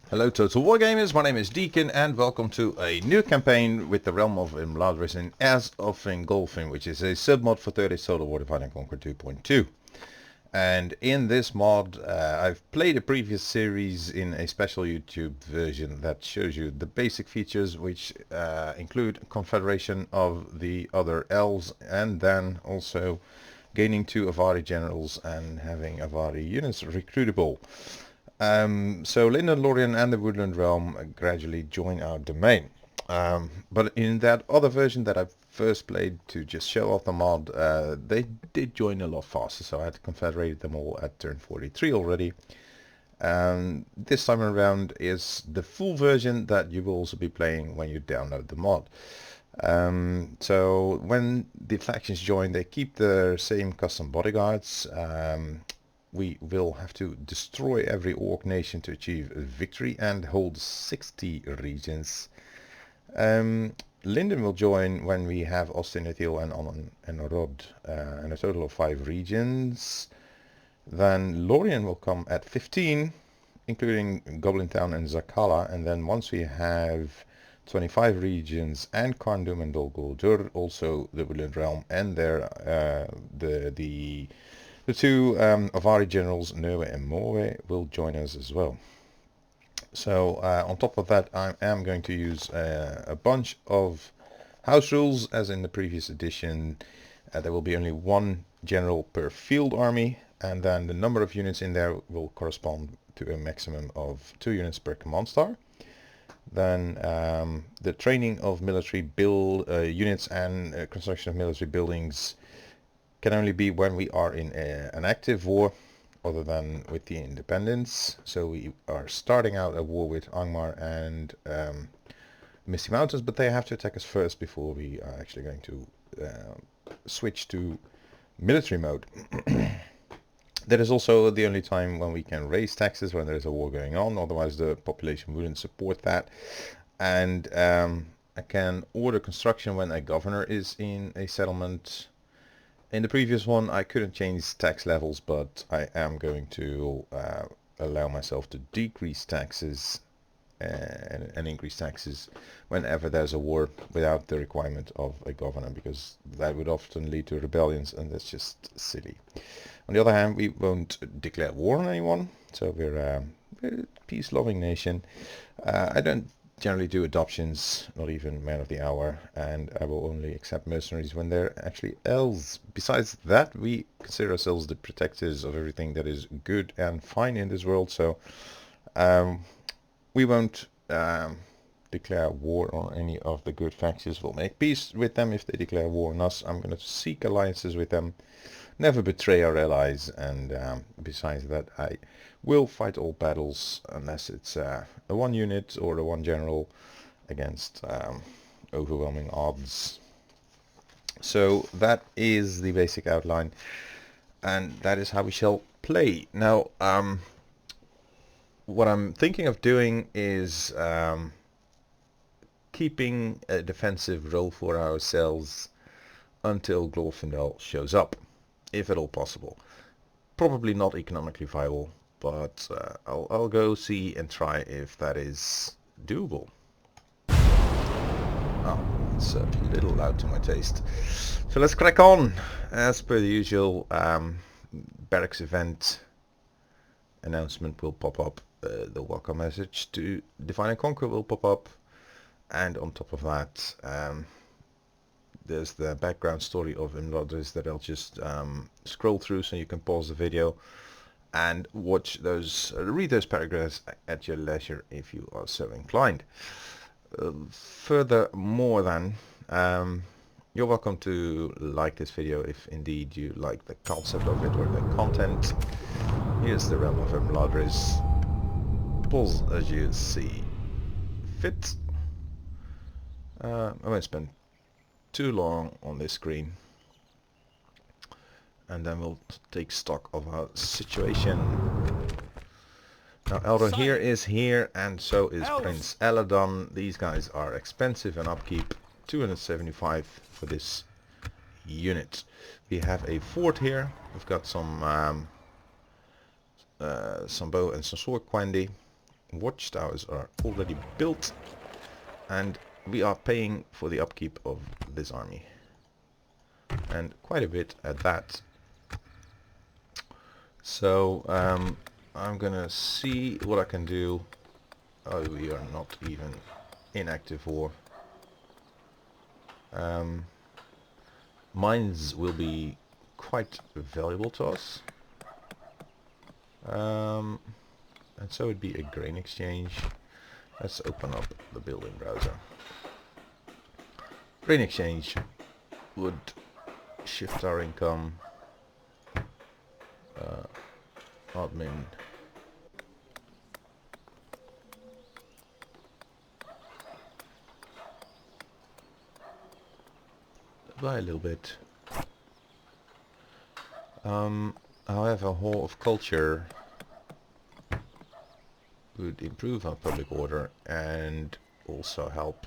Hello Total War Gamers, my name is Deacon and welcome to a new campaign with the realm of Imladris in Heirs of Fingolfin, which is a submod for 30 Total War Divide and Conquer 2.2. And in this mod I've played a previous series in a special YouTube version that shows you the basic features, which include Confederation of the other elves and then also gaining 2 Avari generals and having Avari units recruitable. So Linden, Lorien and the Woodland Realm gradually join our domain. But in that other version that I first played to just show off the mod, they did join a lot faster, so I had confederated them all at turn 43 already. This time around is the full version that you will also be playing when you download the mod. So when the factions join, they keep their same custom bodyguards. We will have to destroy every orc nation to achieve a victory and hold 60 regions. Linden will join when we have Austin, Ethel and On and Rod, and a total of 5 regions. Then Lorien will come at 15, including Goblin Town and Zakala, and then once we have 25 regions and Karndum and Dol Guldur, also the Woodland Realm, and their the 2 Avari generals, Nerwe and Morwe, will join us as well. So on top of that, I am going to use a bunch of house rules, as in the previous edition. There will be only 1 general per field army, and then the number of units in there will correspond to a maximum of 2 units per command star. Then the training of military units and construction of military buildings can only be when we are in an active war, other than with the independence. So we are starting out a war with Angmar and Misty Mountains, but they have to attack us first before we are actually going to switch to military mode. That is also the only time when we can raise taxes, when there is a war going on, otherwise the population wouldn't support that. And I can order construction when a governor is in a settlement. In the previous one I couldn't change tax levels, but I am going to allow myself to decrease taxes and increase taxes whenever there's a war without the requirement of a governor, because that would often lead to rebellions and that's just silly. On the other hand, we won't declare war on anyone, so we're a peace-loving nation. I don't generally do adoptions, not even man of the hour, and I will only accept mercenaries when they're actually elves. Besides that, we consider ourselves the protectors of everything that is good and fine in this world, so we won't declare war on any of the good factions. We'll make peace with them if they declare war on us. I'm going to seek alliances with them, never betray our allies, and besides that, I will fight all battles unless it's a 1 unit or a 1 general against overwhelming odds. So that is the basic outline, and that is how we shall play. Now what I'm thinking of doing is keeping a defensive role for ourselves until Glorfindel shows up, if at all possible. Probably not economically viable, but I'll go see and try if that is doable. Oh, it's a little loud to my taste. So let's crack on. As per the usual, barracks event announcement will pop up. The welcome message to Divide and Conquer will pop up, and on top of that there's the background story of Imladris that I'll just scroll through, so you can pause the video and watch those, read those paragraphs at your leisure if you are so inclined. Furthermore then, you're welcome to like this video if indeed you like the concept of it or the content. Here's the realm of Imladris. Pause as you see fit. I won't spend too long on this screen, and then we'll take stock of our situation. Now Eldon here is here, and so is Prince Eladon. These guys are expensive and upkeep, 275 for this unit. We have a fort here. We've got some bow and some sword quandy. watchtowers are already built, and we are paying for the upkeep of this army, and quite a bit at that. So I'm gonna see what I can do. Oh, we are not even in active war. Mines will be quite valuable to us. And so it'd be a grain exchange. Let's open up the building browser. Grain exchange would shift our income. Admin. By a little bit. However, Hall of Culture would improve our public order and also help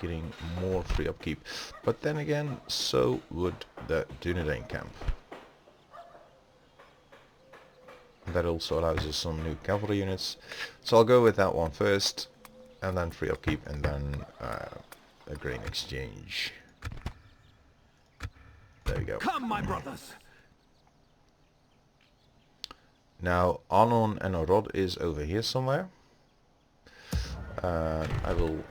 getting more free upkeep. But then again, so would the Dunedain camp. That also allows us some new cavalry units. So I'll go with that one first, and then free upkeep, and then a grain exchange. There we go. Come, my brothers. Now, Anon and Orod is over here somewhere. I will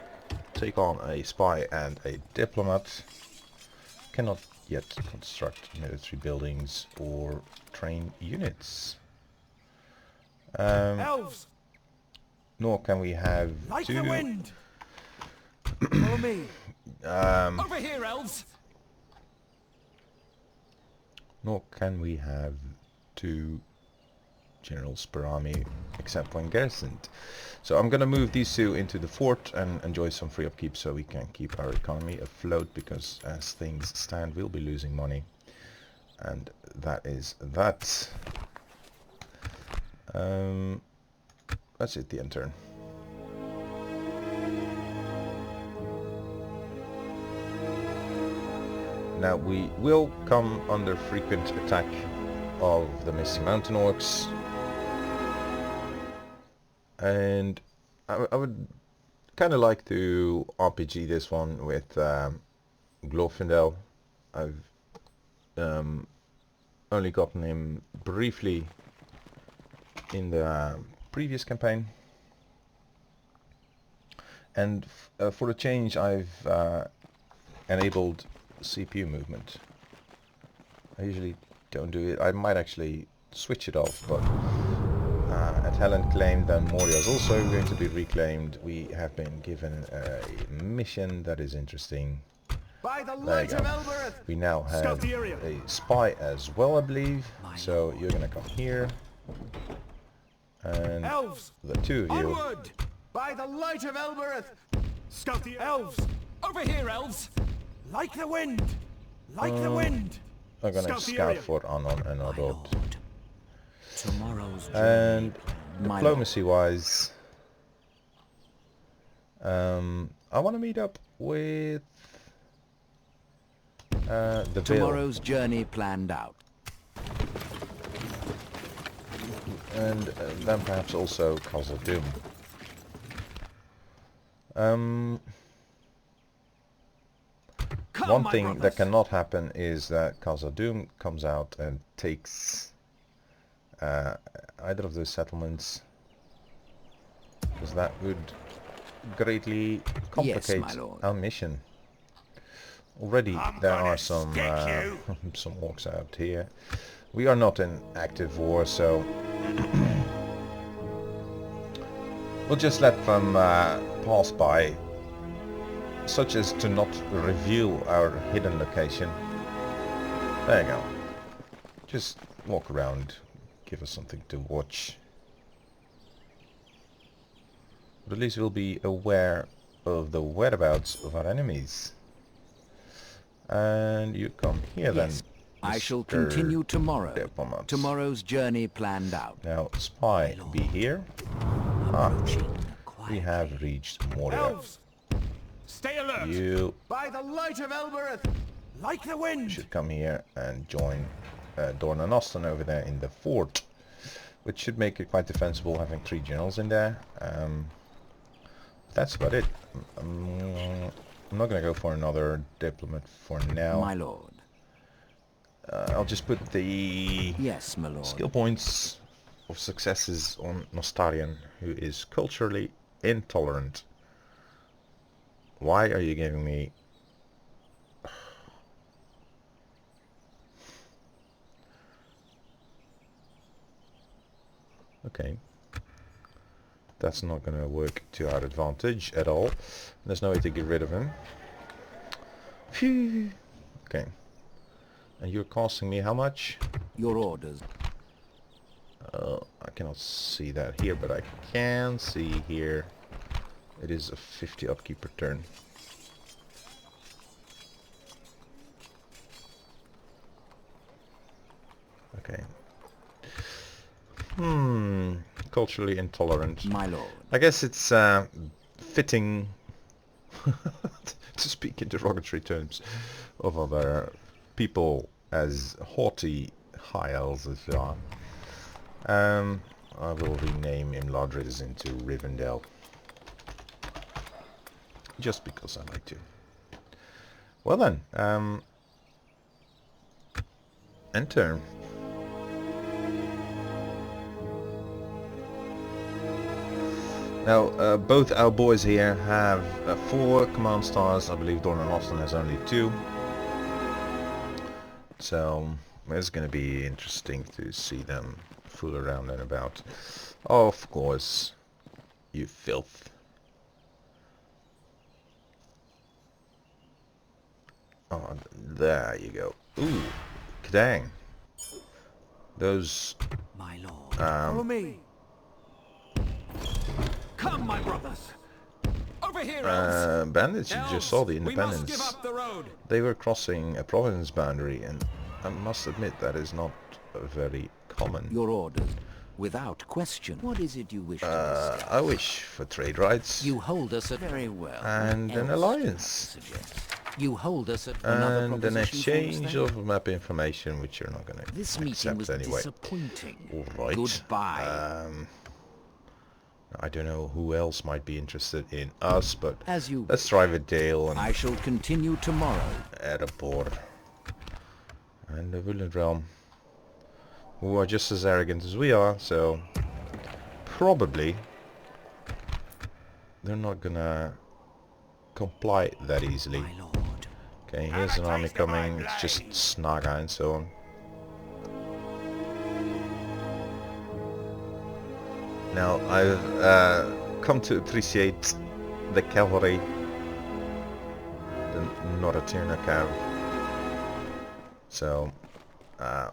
take on a spy and a diplomat. Cannot yet construct military buildings or train units. Elves. Nor can we have Like two... the wind. Follow me. Over here, elves. Nor can we have two generals per army, except when garrisoned. So I'm gonna move these two into the fort and enjoy some free upkeep so we can keep our economy afloat, because as things stand we'll be losing money. And that is that. Let's hit the end turn. Now we will come under frequent attack of the Misty Mountain Orcs, and I would kind of like to RPG this one with Glorfindel. I've only gotten him briefly in the previous campaign, and for a change I've enabled CPU movement. I usually don't do it. I might actually switch it off, but at Helen claimed that Moria is also going to be reclaimed. We have been given a mission that is interesting. By the There you light of go. Elbereth. We now have Scout the area. a spy as well, I believe. So you're gonna come here, and Elves. the two of you Onward. By the light of Elbereth. Scout the elves. Over here, elves. Like the wind. Like the wind. are gonna Scout the scout area. for Anon and My Orod. lord. Tomorrow's And journey, my diplomacy wise, I want to meet up with the Vale. Tomorrow's journey planned out. And then perhaps also Castle Doom. Come, One my thing brothers. that cannot happen is that Castle Doom comes out and takes either of those settlements, because that would greatly complicate my lord. our mission. Already I'm there gonna are some stick you. some orcs out here. We are not in active war, so we'll just let them pass by, such as to not reveal our hidden location. There you go. Just walk around, give us something to watch. But at least we'll be aware of the whereabouts of our enemies. And you come here Yes, then. I shall Mr. continue tomorrow. Diplomat. Tomorrow's journey planned out. Now, spy, be here. Approaching We quietly. have reached Moria. Elves. Stay alert. You By the light of Elbereth. Like the wind. should come here and join Dorn and Austin over there in the fort, which should make it quite defensible having 3 generals in there. That's about it. I'm not going to go for another diplomat for now. My lord. I'll just put the Yes, my lord. skill points of successes on Nostarian, who is culturally intolerant. Why are you giving me... Okay. That's not going to work to our advantage at all. There's no way to get rid of him. Phew. Okay. And you're costing me how much? Your orders. I cannot see that here, but I can see here. It is a 50 upkeep per turn. Okay. Culturally intolerant. My lord. I guess it's fitting to speak in derogatory terms of other people as haughty high elves as they are. I will rename Imladris into Rivendell. Just because I like to. Well then, enter. Now, both our boys here have 4 command stars. I believe Dornan Austin has only 2. So, it's going to be interesting to see them fool around and about. Of course, you filth. Oh, there you go. Ooh, dang. Those... My lord. Follow me. Come, my brothers. Over here, elves. bandits, you just saw the We must give independence. up the road. They were crossing a province boundary, and I must admit that is not very common. Your orders. Without question. What is it you wish to discuss? I wish for trade rights You hold us at very well. and What an else alliance. do you have to suggest? You hold us at another and an proposition for us exchange then? of map information, which you're not going to This meeting accept was anyway. disappointing. All right. Goodbye. I don't know who else might be interested in us, but As you let's try with Dale and I shall continue tomorrow. Erebor and the Woodland Realm, who are just as arrogant as we are, so probably they're not gonna comply that easily. My lord. Okay, here's an army coming. It's just Snaga and so on. Now I've come to appreciate the cavalry, the Noratirna Cav. So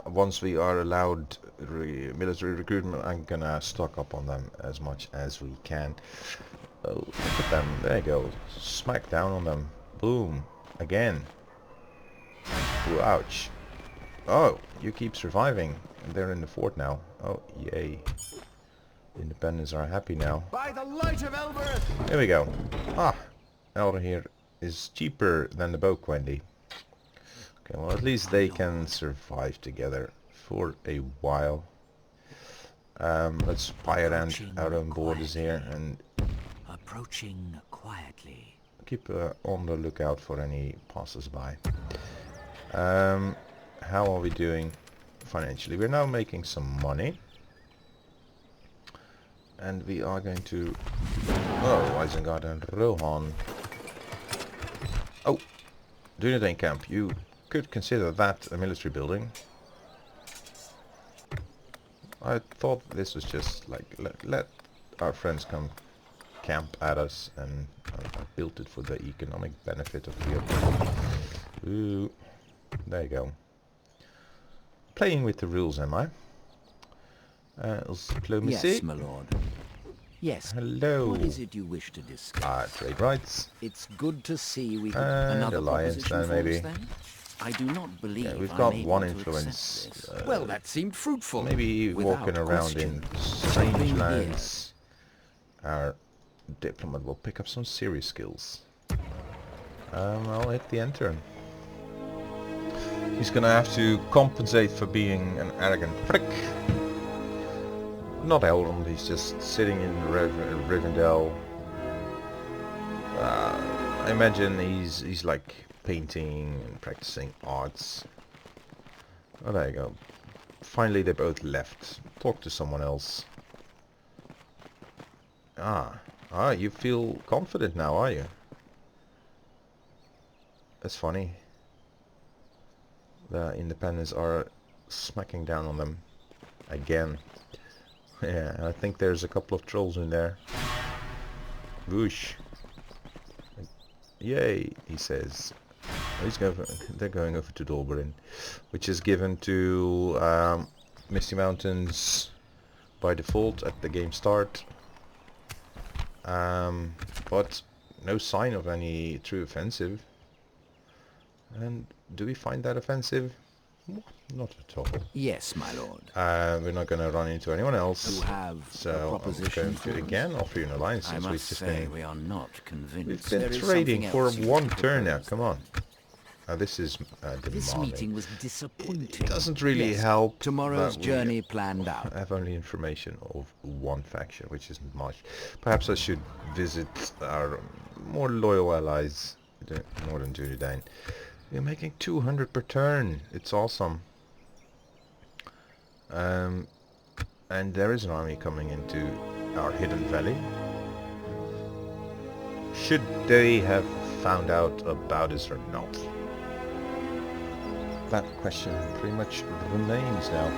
once we are allowed military recruitment, I'm gonna stock up on them as much as we can. Oh, look at them, there you go, smack down on them, boom, again. Ooh, ouch. Oh, you keep surviving, and they're in the fort now. Oh, yay. Independents are happy now. By the light of Elbereth. There we go. Ah, Elder here is cheaper than the Boquendi. Okay, well at least they can survive together for a while. Let's spy around our own borders here and Approaching quietly. keep on the lookout for any passers-by. How are we doing financially? We're now making some money. And we are going to... Oh, Isengard and Rohan. Oh, Dunedain camp. You could consider that a military building. I thought this was just like, let our friends come camp at us, and I built it for the economic benefit of the other. Ooh, there you go. Playing with the rules, am I? Diplomacy. Yes, my lord. Yes. Hello. What is it you wish to discuss? Trade rights. It's good to see we could And another alliance proposition then, for maybe. us then? I do not believe Yeah, we've I'm got able one to influence. accept this. Well, that seemed fruitful. Maybe Without walking around question. in strange Something lands, our diplomat will pick up some serious skills. I'll hit the enter. He's gonna have to compensate for being an arrogant prick. Not Elrond, he's just sitting in Rivendell. I imagine he's like painting and practicing arts. Oh, there you go. Finally they both left. Talk to someone else. You feel confident now, are you? That's funny. The independents are smacking down on them again. Yeah, I think there's a couple of trolls in there. Whoosh. Yay, he says. They're going over to Dolberin, which is given to Misty Mountains by default at the game start. But no sign of any true offensive. And do we find that offensive? Not at all. Yes, my lord. We're not going to run into anyone else. You have So I'm going to again offer you an alliance. I must say we are not convinced. We've been trading for one turn now. Come on. This is This demanding. meeting was disappointing. It doesn't really help. Tomorrow's that journey planned out. I have only information of one faction, which isn't much. Perhaps I should visit our more loyal allies, the Northern Dunedain. We're making 200 per turn. It's awesome. And there is an army coming into our hidden valley. Should they have found out about us or not? That question pretty much remains now.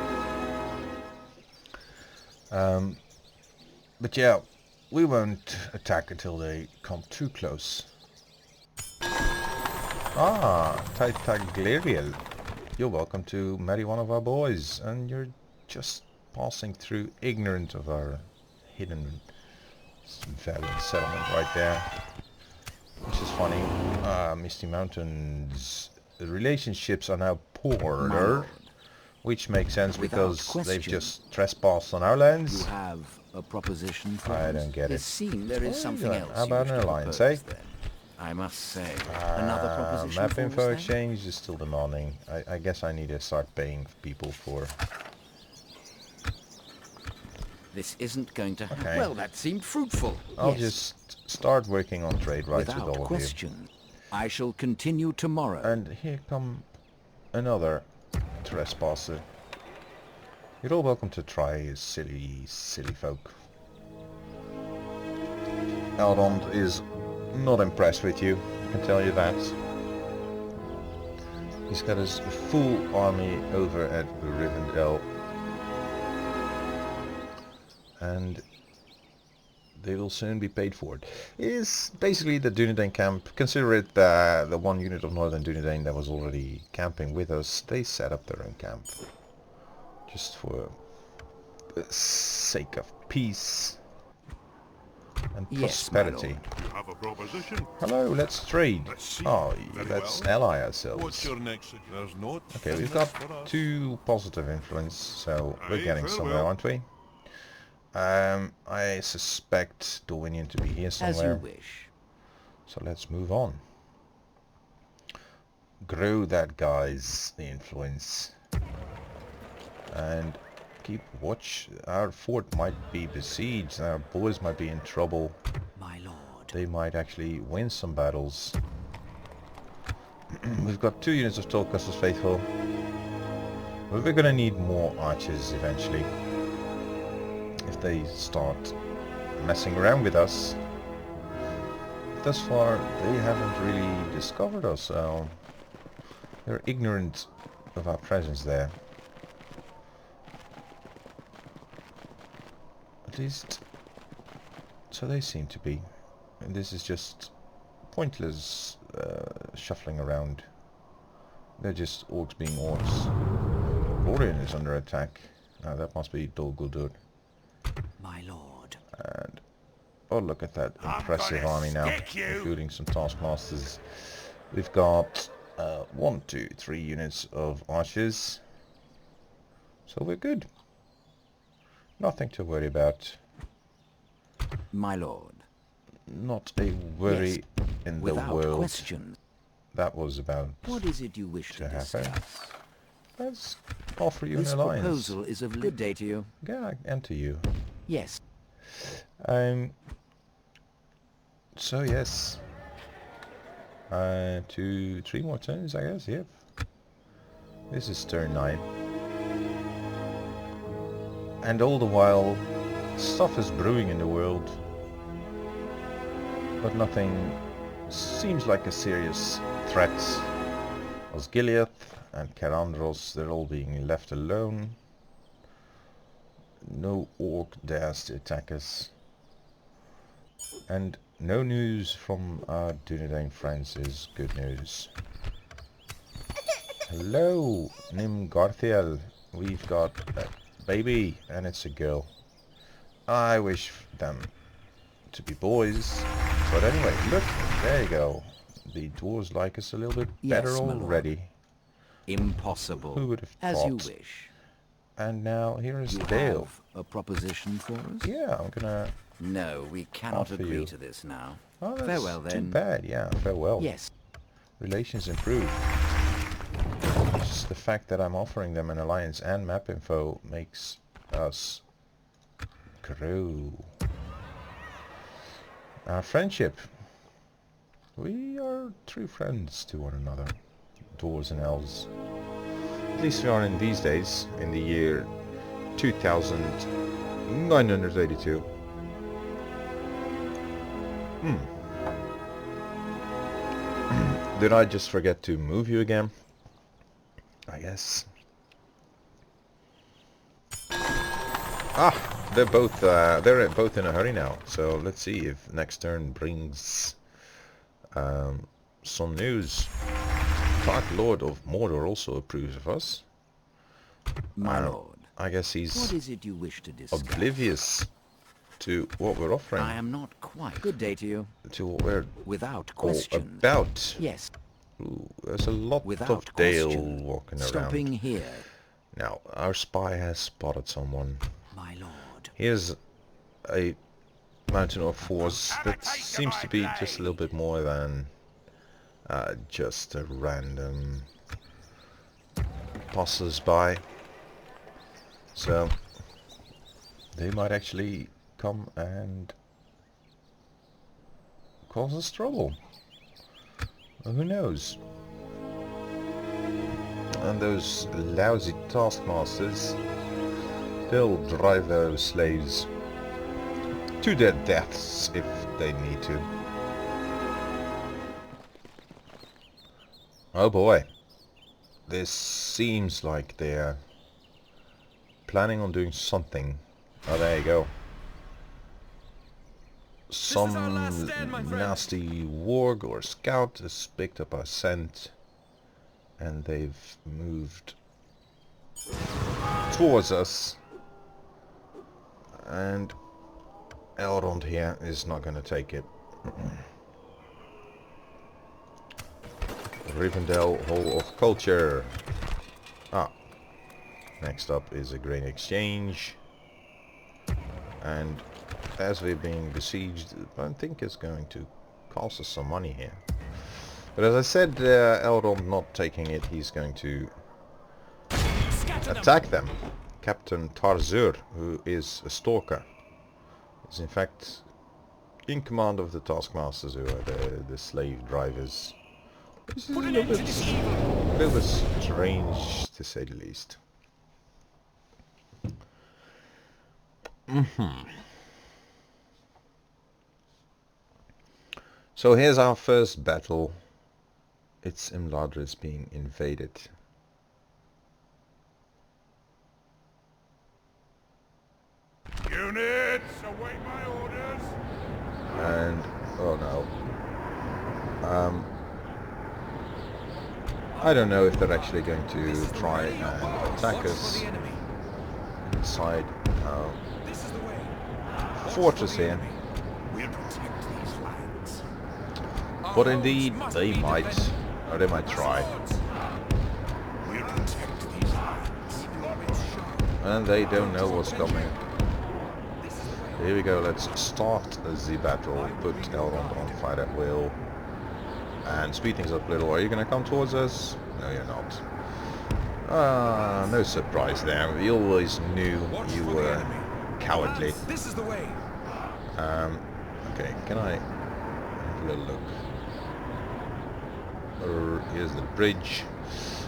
But yeah, we won't attack until they come too close. Titaglariel. You're welcome to marry one of our boys, and you're just passing through ignorant of our hidden valley settlement right there. Which is funny. Misty Mountains. The relationships are now poorer, which makes sense because they've just trespassed on our lands. You have a proposition for I us? don't get it. It seems there is something else. How about you an wish to alliance, propose, eh? then. I must say, another proposition map for info us, then? exchange is still demanding. I guess I need to start paying people for... This isn't going to happen. Okay. Well, that seemed fruitful. I'll Yes. just start working on trade rights with Without all of question. I shall continue tomorrow. you. And here come another trespasser. You're all welcome to try, silly folk. Elrond is not impressed with you, I can tell you that. He's got his full army over at Rivendell. And they will soon be paid for it. It is basically the Dunedain camp. Consider it the one unit of Northern Dunedain that was already camping with us. They set up their own camp. Just for the sake of peace and prosperity. You have a proposition? Hello, let's trade. Let's see. Very Let's well. ally ourselves. What's your next? There's no Okay, we've business got for us. 2 positive influence, so we're Aye, getting very somewhere, well. aren't we? I suspect Dorwinion to be here As you somewhere. wish. So let's move on. Grow that guy's influence. And keep watch. Our fort might be besieged. Our boys might be in trouble. My lord. They might actually win some battles. We've got 2 units of Tolkas's Faithful. But we're gonna need more archers eventually. If they start messing around with us. Thus far, they haven't really discovered us, so they're ignorant of our presence there. At least, so they seem to be. And this is just pointless shuffling around. They're just orcs being orcs. Warden is under attack. Now that must be Dol Guldur. My lord. And oh, look at that impressive gonna army now, stick you. including some taskmasters. We've got 1, 2, 3 units of archers, so we're good. Nothing to worry about. My lord. Not a worry in the Without world. question. That was about What is it you wish to to happen. discuss? let's offer you This an alliance. proposal is of good day to you. Yeah, and to you. Yes. So yes. 2, 3 more turns, I guess. Yep. This is turn 9. And all the while, stuff is brewing in the world. But nothing seems like a serious threat. Osgiliath and Karandros, they're all being left alone. No orc dares to attack us. And no news from our Dunedain friends is good news. Hello, Nimgarthiel. We've got a baby, and it's a girl. I wish them to be boys. But anyway, look, there you go. The dwarves like us a little bit better Yes, my lord. already. Impossible. Who would have As thought? you wish. And now here is You Dale. have a proposition for us? Yeah, I'm gonna... No, we cannot Offer agree you. to this now. Oh, that's Farewell too then. bad. Yeah, farewell. Yes. Relations improved. Just the fact that I'm offering them an alliance and map info makes us grow. Our friendship. We are true friends to one another. Dwarves and elves. At least we are in these days, in the year 2982. Did I just forget to move you again? I guess. Ah, they're both in a hurry now. So let's see if next turn brings some news. Dark Lord of Mordor also approves of us. My lord. I guess he's What is it you wish to discuss? oblivious to what we're offering. I am not quite. Good day to you. To what we're Without all question. about. Yes. Ooh, there's a lot Without of Dale question. walking Stopping around. here. Now, our spy has spotted someone. My lord. Here's a mountain of force that seems to be just a little bit more than just a random passers-by. So, they might actually come and cause us trouble. Well, who knows? And those lousy taskmasters, they'll drive their slaves to their deaths if they need to. Oh boy. This seems like they're planning on doing something. Oh, there you go. Some is our last stand, my friend. nasty warg or scout has picked up our scent, and they've moved towards us. And Elrond here is not going to take it. Rivendell Hall of Culture. Ah. Next up is a grain exchange. And as we're being besieged, I think it's going to cost us some money here. But as I said, Elrond not taking it, he's going to attack them. Captain Tarzur, who is a stalker, is in fact in command of the taskmasters, who are the slave drivers. This is a little bit strange, to say the least. So here's our first battle. It's Imladris being invaded. Units, await my orders. And oh no. I don't know if they're actually going to try and attack us inside our fortress here. We'll protect these lands. But indeed, they might, or they might try. We'll protect these lands. And they don't know what's coming. Here we go, let's start the battle. Put Elrond on fire at will. And speed things up a little. Are you going to come towards us? No, you're not. No surprise there. We always knew you were cowardly. This is the way. Okay, can I have a little look? Here's the bridge.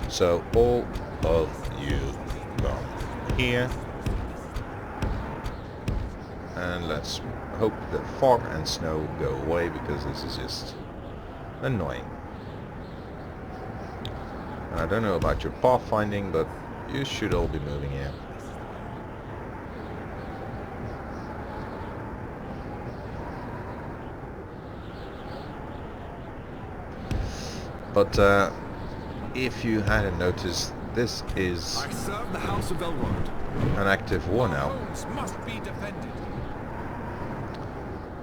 So all of you come here. And let's hope that fog and snow go away, because this is just annoying. And I don't know about your pathfinding, but you should all be moving here. But if you hadn't noticed, this is I serve the House of Elrond. an active war now. Homes must be defended.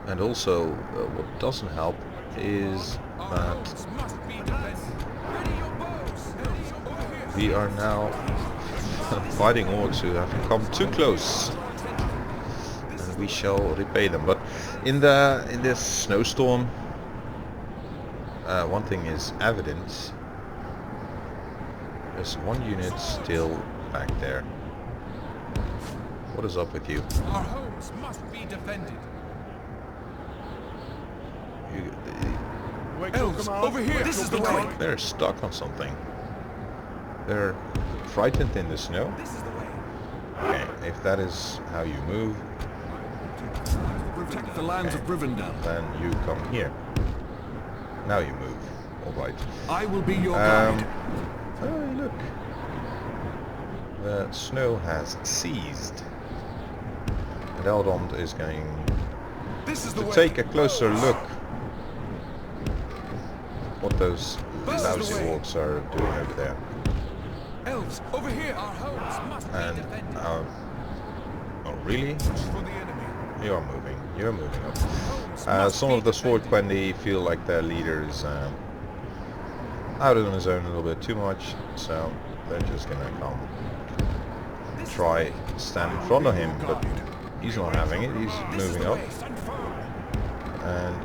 And also, what doesn't help is Our that homes must be defended. Ready your bows. Ready your bows. we are now fighting orcs who have come too close, and we shall repay them. But in this snowstorm, one thing is evident. There's one unit still back there. What is up with you? Our homes must be defended. Elves, over here. This is the way. They're stuck on something. They're frightened in the snow. This is the way. Okay, if that is how you move, Protect the lands of Rivendell. then you come here. Now you move. Alright. I will be your guide. Oh, look. The snow has ceased. And Elrond is going This is the to way. take a closer look what those This is the lousy way. orcs are doing over there. Elves, over here. Our homes must And be defended. oh really? For the enemy. You're moving. You're moving up. Homes must Some be of the sword defended. Quendi feel like their leader is out on his own a little bit too much, so they're just gonna come try stand in front of him, but he's not having it. He's This is moving the up, way. Stand firm. and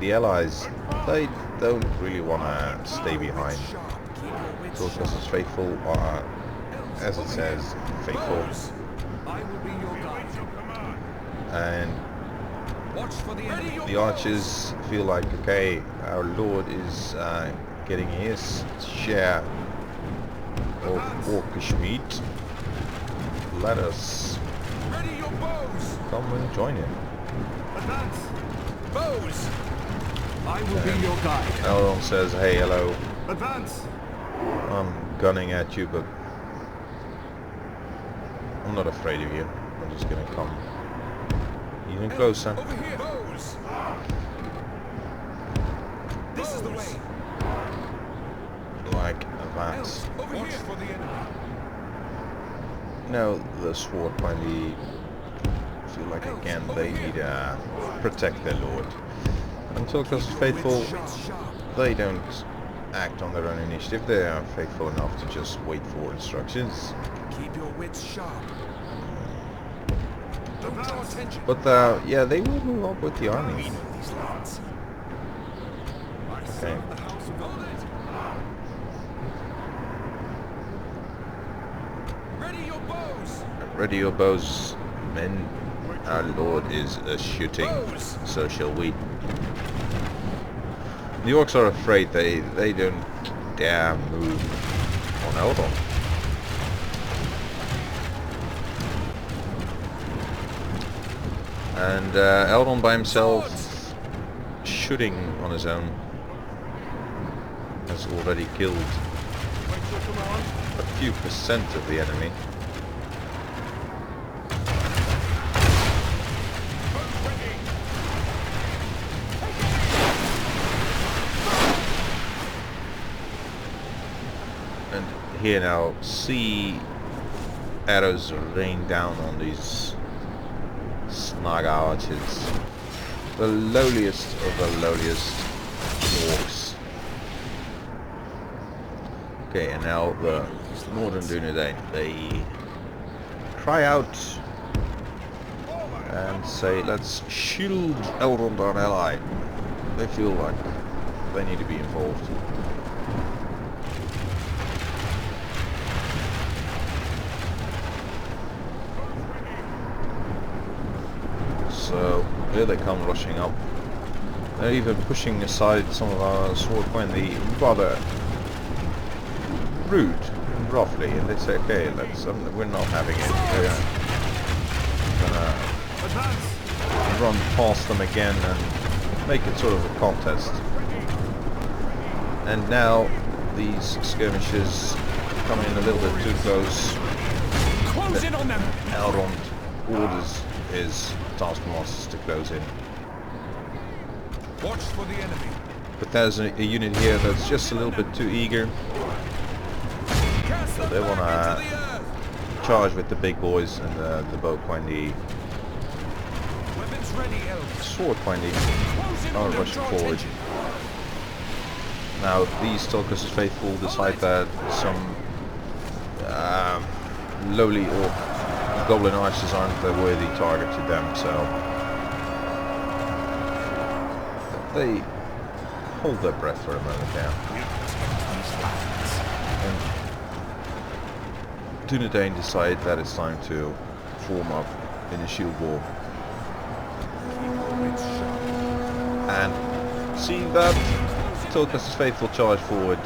the allies, they don't really want to stay behind. Because it's faithful, as it says, faithful, I will be your guide. and Watch for the enemy. the archers feel like, okay, our lord is getting his share of orcish meat. Let us Ready your bows. come and join him. Advance. Bows. I will be your guide. Elrond says, hey, hello, Advance. I'm gunning at you, but I'm not afraid of you. I'm just gonna come even closer. Over here. Bows. This is the way. Like that. Elves, over here. For the enemy. Now the sword finally feel like again they need to protect their lord. Until because faithful, they don't act on their own initiative. They are faithful enough to just wait for instructions. Keep your wits sharp. Don't draw attention. But yeah, they will move up with the army. These lands. I Okay. serve the House of Elrond. Ready your bows. Ready your bows, men. Our lord is shooting, Bows. so shall we. The orcs are afraid. They don't dare move on Elrond. And Elrond by himself, shooting on his own, has already killed a few percent of the enemy. And here now, see arrows rain down on these snag archers, the lowliest of the lowliest orcs. Okay, and now the Northern Dunedain, they cry out and say, let's shield Elrond, our ally. They feel like they need to be involved. So here they come rushing up. They're even pushing aside some of our sword pointy rather rude and roughly, and they say, okay, let's we're not having it. We're gonna run past them again and make it sort of a contest. And now these skirmishers coming in a little bit too close. Close in on them. Elrond orders his taskmasters to close in. Watch for the enemy. But there's a unit here that's just a little bit too eager. So they want to charge with the big boys and the bow pointy, Weapons ready, elves. sword pointy Close in are on them. rushing Draw forward. attention. Now these Tulkas' faithful decide that some lowly or goblin archers aren't a worthy target to them, so they hold their breath for a moment now. And Dunedain decide that it's time to form up in a shield wall. And seeing that Tulkas' faithful charge forward,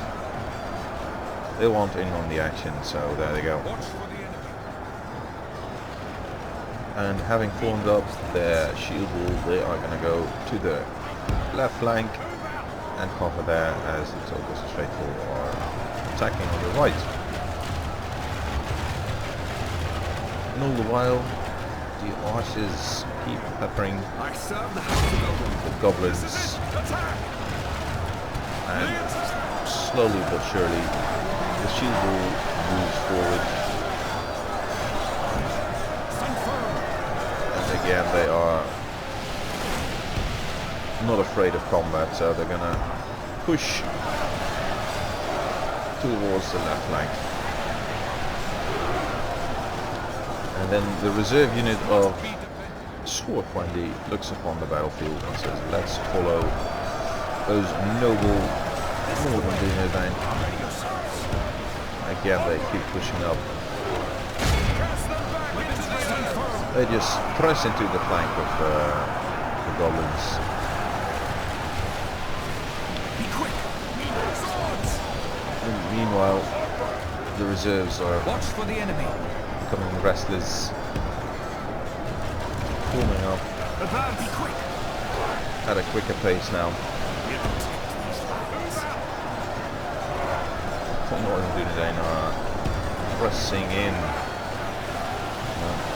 they want in on the action, so there they go. Watch for the enemy. And having formed up their shield wall, they are going to go to the left flank and cover there as the Tulkas' faithful are attacking on the right. And all the while, the archers keep peppering I serve the house of Elrond. the goblins, Attack! and slowly but surely, the shield wall moves forward. Stand firm. And again, they are not afraid of combat, so they're gonna push towards the left flank. And then the reserve unit of sword pointy looks upon the battlefield and says, let's follow those noble northern Dunedain. Again, they keep pushing up. They just press into the flank of the goblins. Be quick. And meanwhile, the reserves are Watch for the enemy. becoming restless, forming up Advance. Be quick. at a quicker pace now. The northern Dunedain are pressing in,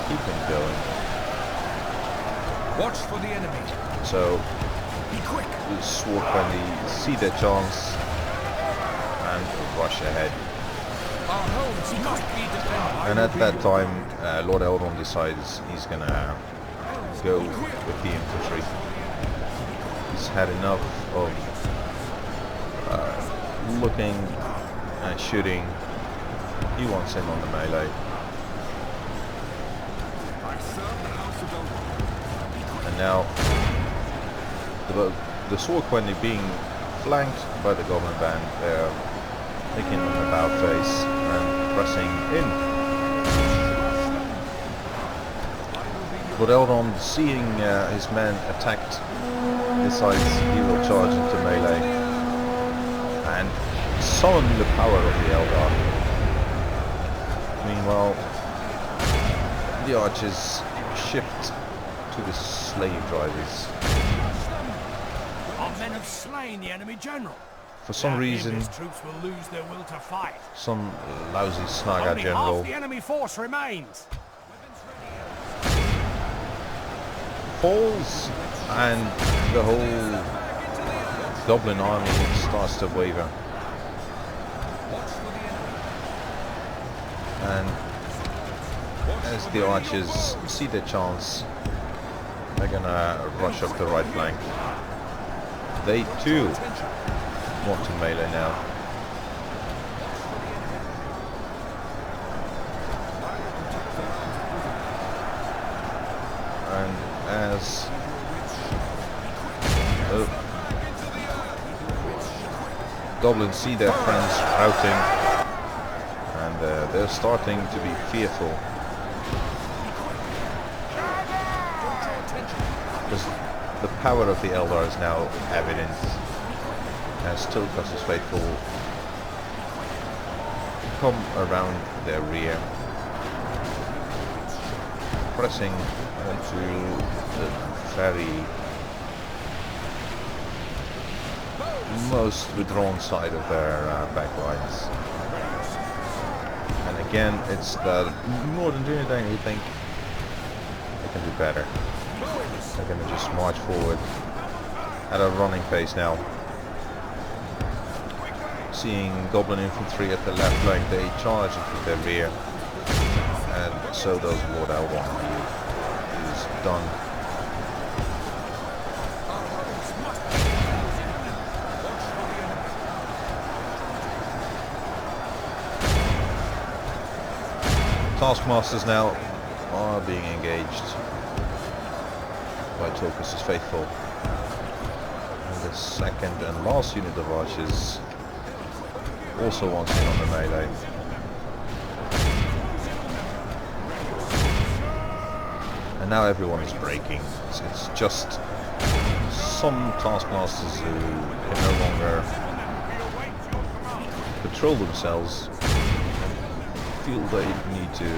keeping going. Watch for the enemy. So Be quick. the sword pointy see their chance and rush ahead. Our homes must be defended. And at that time, Lord Elrond decides he's gonna go with the infantry. He's had enough of looking and shooting. He wants in on the melee. I serve the house of Elrond. And now the sword pointy being flanked by the goblin band, they're taking an about face and pressing in. But Elrond, seeing his men attacked, decides he will charge into melee and summon the power of the Eldar. Meanwhile, the archers shift to the slave drivers. Our men have slain the enemy general. For some reason, His troops will lose their will to fight. some lousy Snaga Only general half the enemy force remains. falls and the whole goblin army starts to waver. And as the archers see their chance, they're gonna rush up the right flank. They too want to melee now. And as goblins see their friends routing, and they're starting to be fearful. the power of the Eldar is now evident as Tulkas' faithful come around their rear, pressing onto the very most withdrawn side of their back lines. And again, it's the Northern Dunedain who think they can do better. They're going to just march forward at a running pace now. Seeing Goblin infantry at the left flank, they charge into their rear, and so does Lord L1, who is done. Taskmasters now are being engaged by Tulkas' faithful. And the second and last unit of archers also wants in on the melee. And now everyone is breaking. It's just some taskmasters who can no longer patrol themselves, feel they need to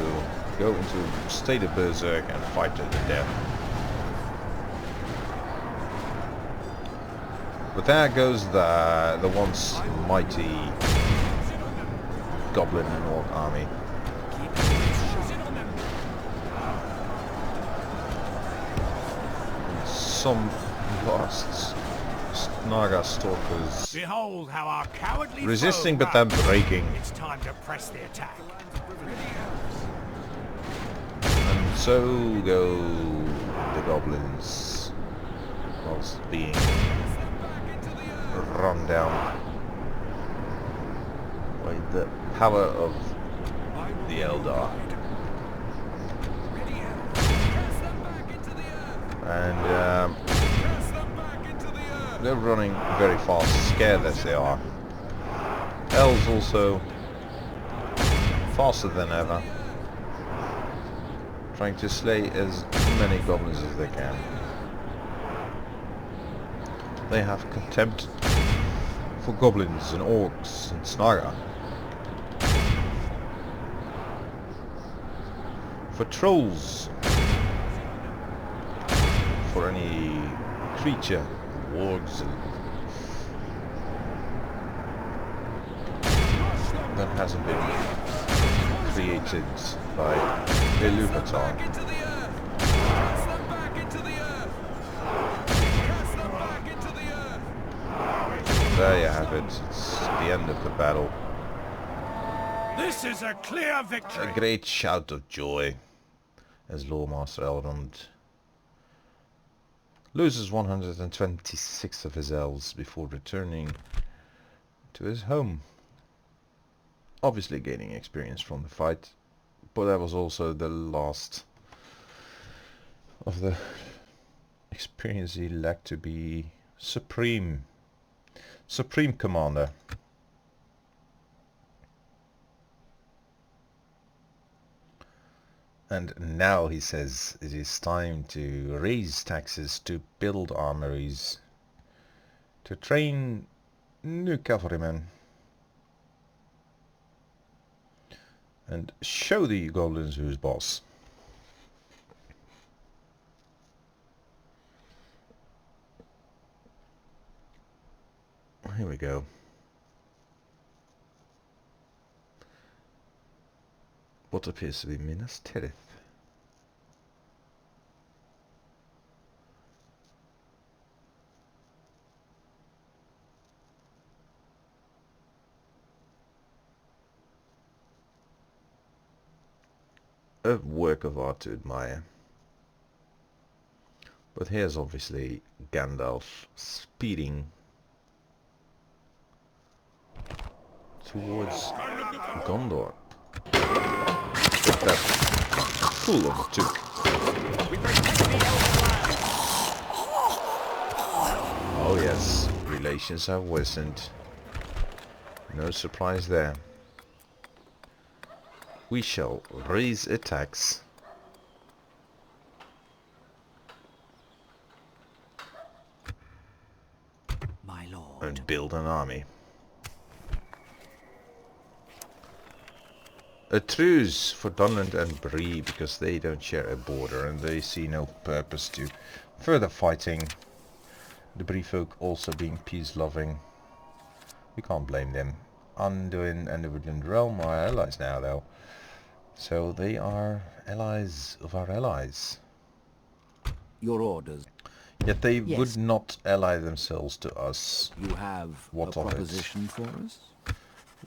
go into a state of berserk and fight to the death. But there goes the once mighty Goblin and Orc army. And some lost Naga stalkers Behold how our cowardly resisting, foe but then runs. breaking. It's time to press the attack. And so go the goblins, whilst being run down by the power of the Eldar. And they're running very fast, scared as they are. Elves also faster than ever, trying to slay as many goblins as they can. They have contempt for goblins and orcs and snaga, for trolls, for any creature, wargs, that hasn't been created by Ilúvatar. There you have it. It's the end of the battle. This is a clear A victory. great shout of joy as Lordmaster Elrond loses 126 of his elves before returning to his home. Obviously gaining experience from the fight, but that was also the last of the experience he lacked to be Supreme Commander. And now he says it is time to raise taxes, to build armories, to train new cavalrymen, and show the goblins who's boss. Here we go. What appears to be Minas Tirith. A work of art to admire. But here's obviously Gandalf speeding towards Gondor. With that fool of a took. Oh yes, relations have worsened. No surprise there. We shall raise a tax. my lord. and build an army. A truce for Dunland and Bree, because they don't share a border and they see no purpose to further fighting. The Bree folk also being peace-loving. We can't blame them. Anduin and the Woodland Realm are allies now, though. So they are allies of our allies. Your orders. Yet they Yes. would not ally themselves to us. You have What a of it? proposition for us?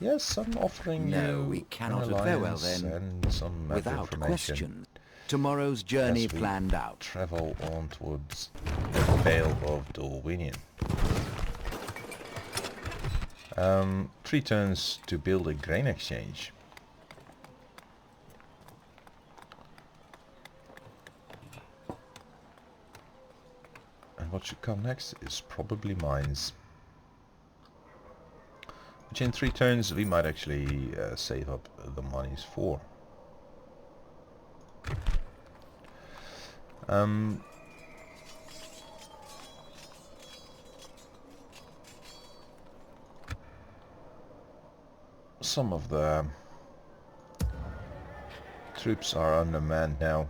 Yes, I'm offering No, you we cannot. an Very well alliance then. and some Without information. question. Tomorrow's journey As we planned out. travel on towards the Vale of Dorwinion. 3 turns to build a grain exchange. And what should come next is probably mines. Which in 3 turns we might actually save up the monies for. Some of the troops are undermanned now.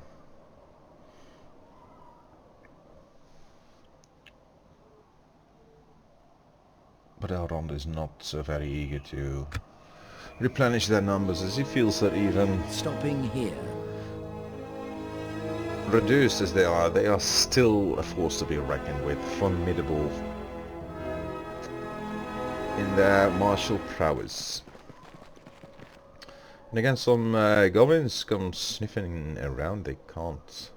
But Elrond is not so very eager to replenish their numbers, as he feels that even Stopping here. reduced as they are still a force to be reckoned with, formidable in their martial prowess. And again, some goblins come sniffing around. They can't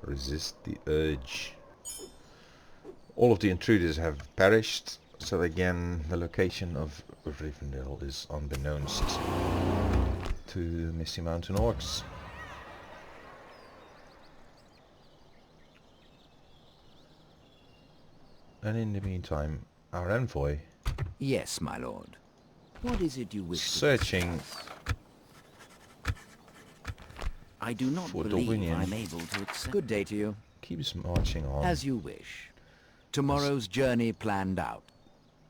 resist the urge. All of the intruders have perished, so again the location of Rivendell is unbeknownst to the Misty Mountain Orcs. And in the meantime, our envoy, Yes, my lord. What is it you wish to searching discuss? I do not for believe Dorwinion. I'm able to accept. Good day to you. keeps marching on As you wish. Tomorrow's journey planned out.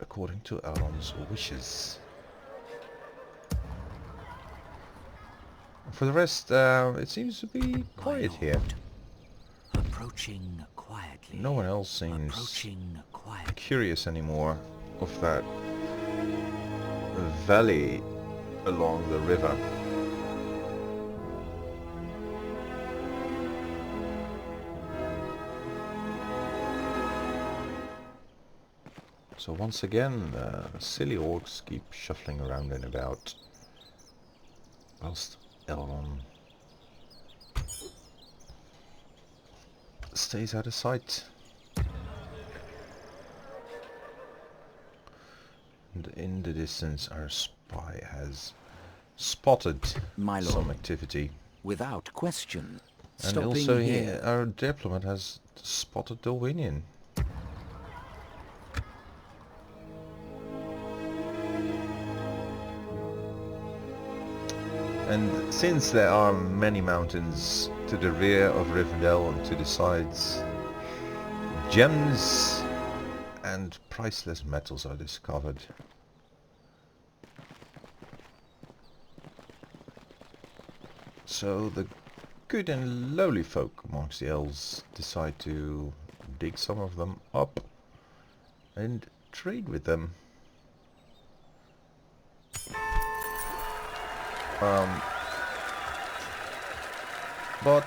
according to Elrond's wishes. For the rest, it seems to be quiet here. Approaching quietly. No one else seems Approaching quietly. curious anymore of that valley along the river. So once again, silly orcs keep shuffling around and about, whilst Elrond stays out of sight. And in the distance, our spy has spotted My lord. some activity. Without question. And Stopping also here. our diplomat has spotted Dorwinion. And since there are many mountains to the rear of Rivendell and to the sides, gems and priceless metals are discovered. So the good and lowly folk amongst the elves decide to dig some of them up and trade with them. But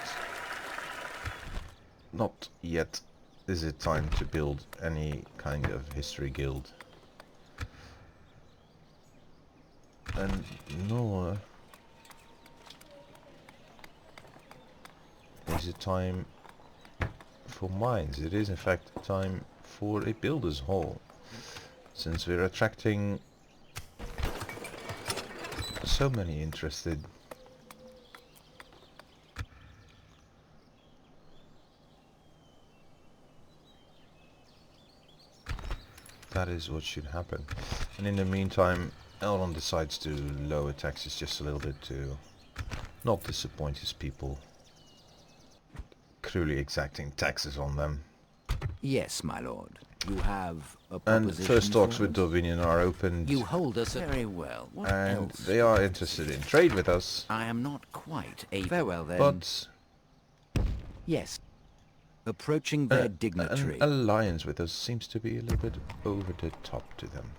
not yet is it time to build any kind of history guild. And nor is it time for mines. It is in fact time for a builder's hall, since we're attracting so many interested. That is what should happen. And in the meantime, Elrond decides to lower taxes just a little bit to not disappoint his people, cruelly exacting taxes on them. Yes, my lord. You have a And proposition first talks for with us? Dominion are opened. You hold us very well. What And else they do are you interested see? in trade with us. I am not quite a... Farewell then. But Yes. Approaching their an dignitary. alliance with us seems to be a little bit over the top to them.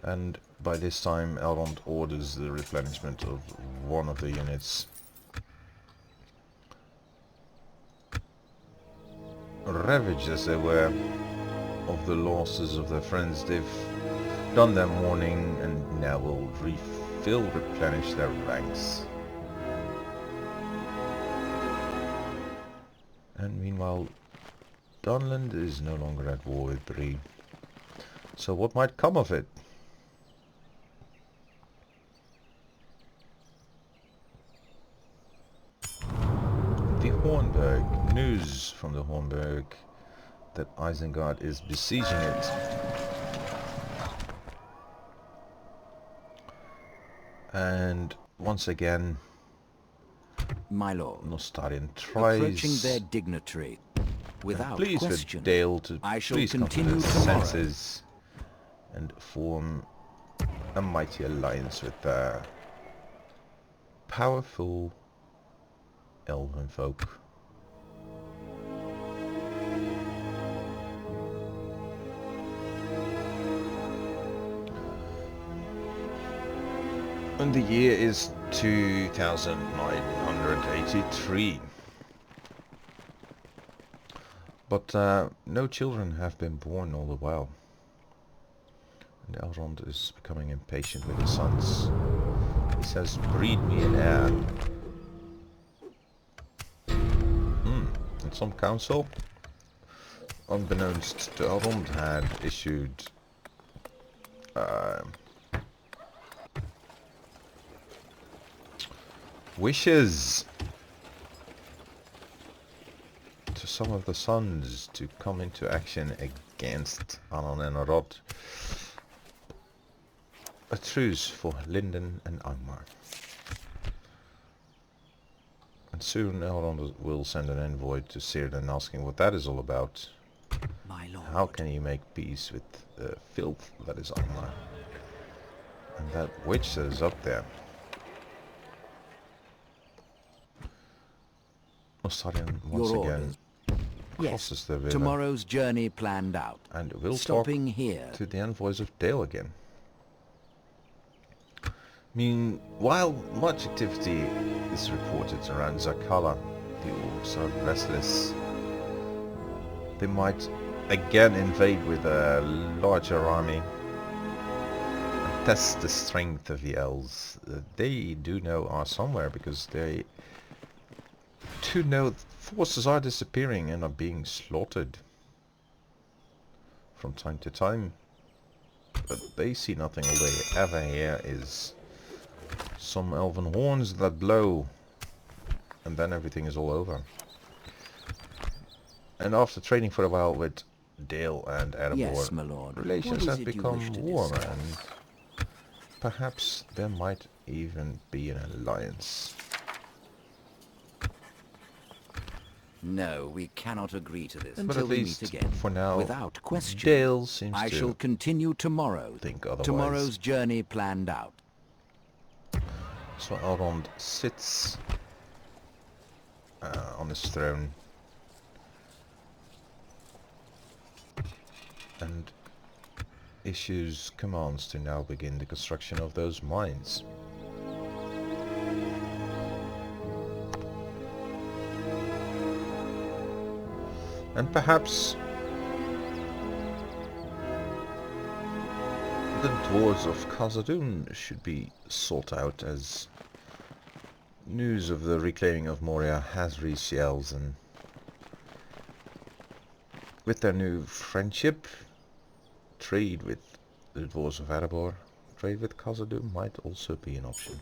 And by this time Elrond orders the replenishment of one of the units. Ravaged as they were of the losses of their friends, they've done their mourning and now will replenish their ranks. And meanwhile, Dunland is no longer at war with Bree. So what might come of it? The Hornburg. News from the Hornburg that Isengard is besieging it. And once again, My lord. Nostarian tries. Approaching their dignitary. Without Please question. with Dale to I shall please come to continue his tomorrow. senses and form a mighty alliance with the powerful elven folk. And the year is 2983. But no children have been born all the while. And Elrond is becoming impatient with his sons. He says, breed me an heir. And some council, unbeknownst to Elrond, had issued wishes to some of the sons to come into action against Anon and Arod. A truce for Linden and Angmar. And soon Elrond will send an envoy to Círdan asking what that is all about. My lord. How can you make peace with the filth that is Angmar? And that witch that is up there. Nostarian once Your again orders. crosses Yes. the river Tomorrow's journey planned out. and will Stopping talk here. to the envoys of Dale again. Meanwhile, much activity is reported around Zakala. The orcs are restless. They might again invade with a larger army and test the strength of the elves. They do know are somewhere because they too know forces are disappearing and are being slaughtered from time to time. But they see nothing. All they ever hear is some elven horns that blow, and then everything is all over. And after trading for a while with Dale and Erebor, Yes, my lord. relations What is have it you become wish to warmer, discuss? and perhaps there might even be an alliance. No, we cannot agree to this But until at we least meet again. for now, Without question. Dale seems I to shall continue tomorrow. think otherwise. Tomorrow's journey planned out. So Elrond sits on his throne and issues commands to now begin the construction of those mines. And perhaps the dwarves of Khazad-dûm should be sought out, as news of the reclaiming of Moria has reached the elves, and with their new friendship, trade with the dwarves of Erebor, trade with Khazad-dûm might also be an option.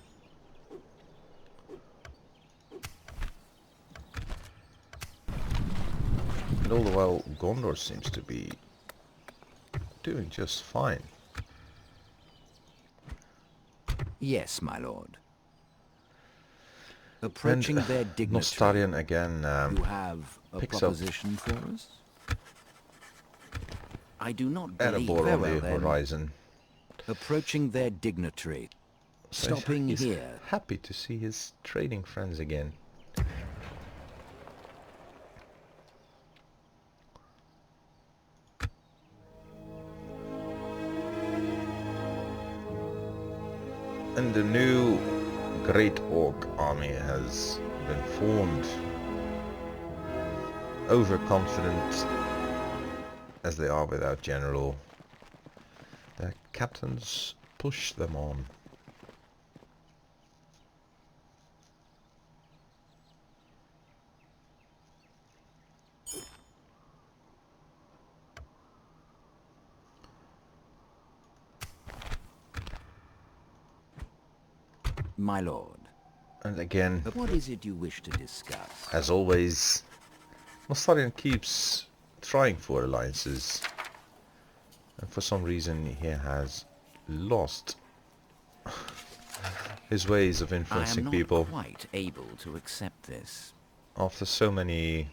And all the while, Gondor seems to be doing just fine. Yes, my lord. Approaching their dignitary. Nostarian again You have a picks up proposition for us? I do not believe. Erebor on Very the well, then. horizon. Approaching their dignitary. So Stopping he's here. happy to see his trading friends again. And the new Great Orc army has been formed. Overconfident as they are without general, their captains push them on. My lord. And again, What is it you wish to discuss? as always, Nostarian keeps trying for alliances, and for some reason he has lost his ways of influencing people I am not quite able to accept this. after so many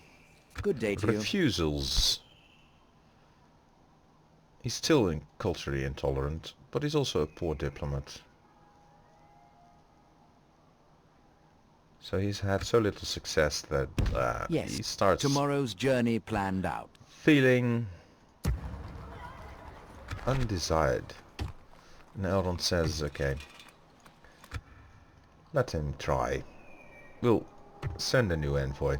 Good day to you. refusals. He's still culturally intolerant, but he's also a poor diplomat. So he's had so little success that Yes, he starts tomorrow's journey planned out. feeling undesired. And Elrond says, okay, let him try. We'll send a new envoy.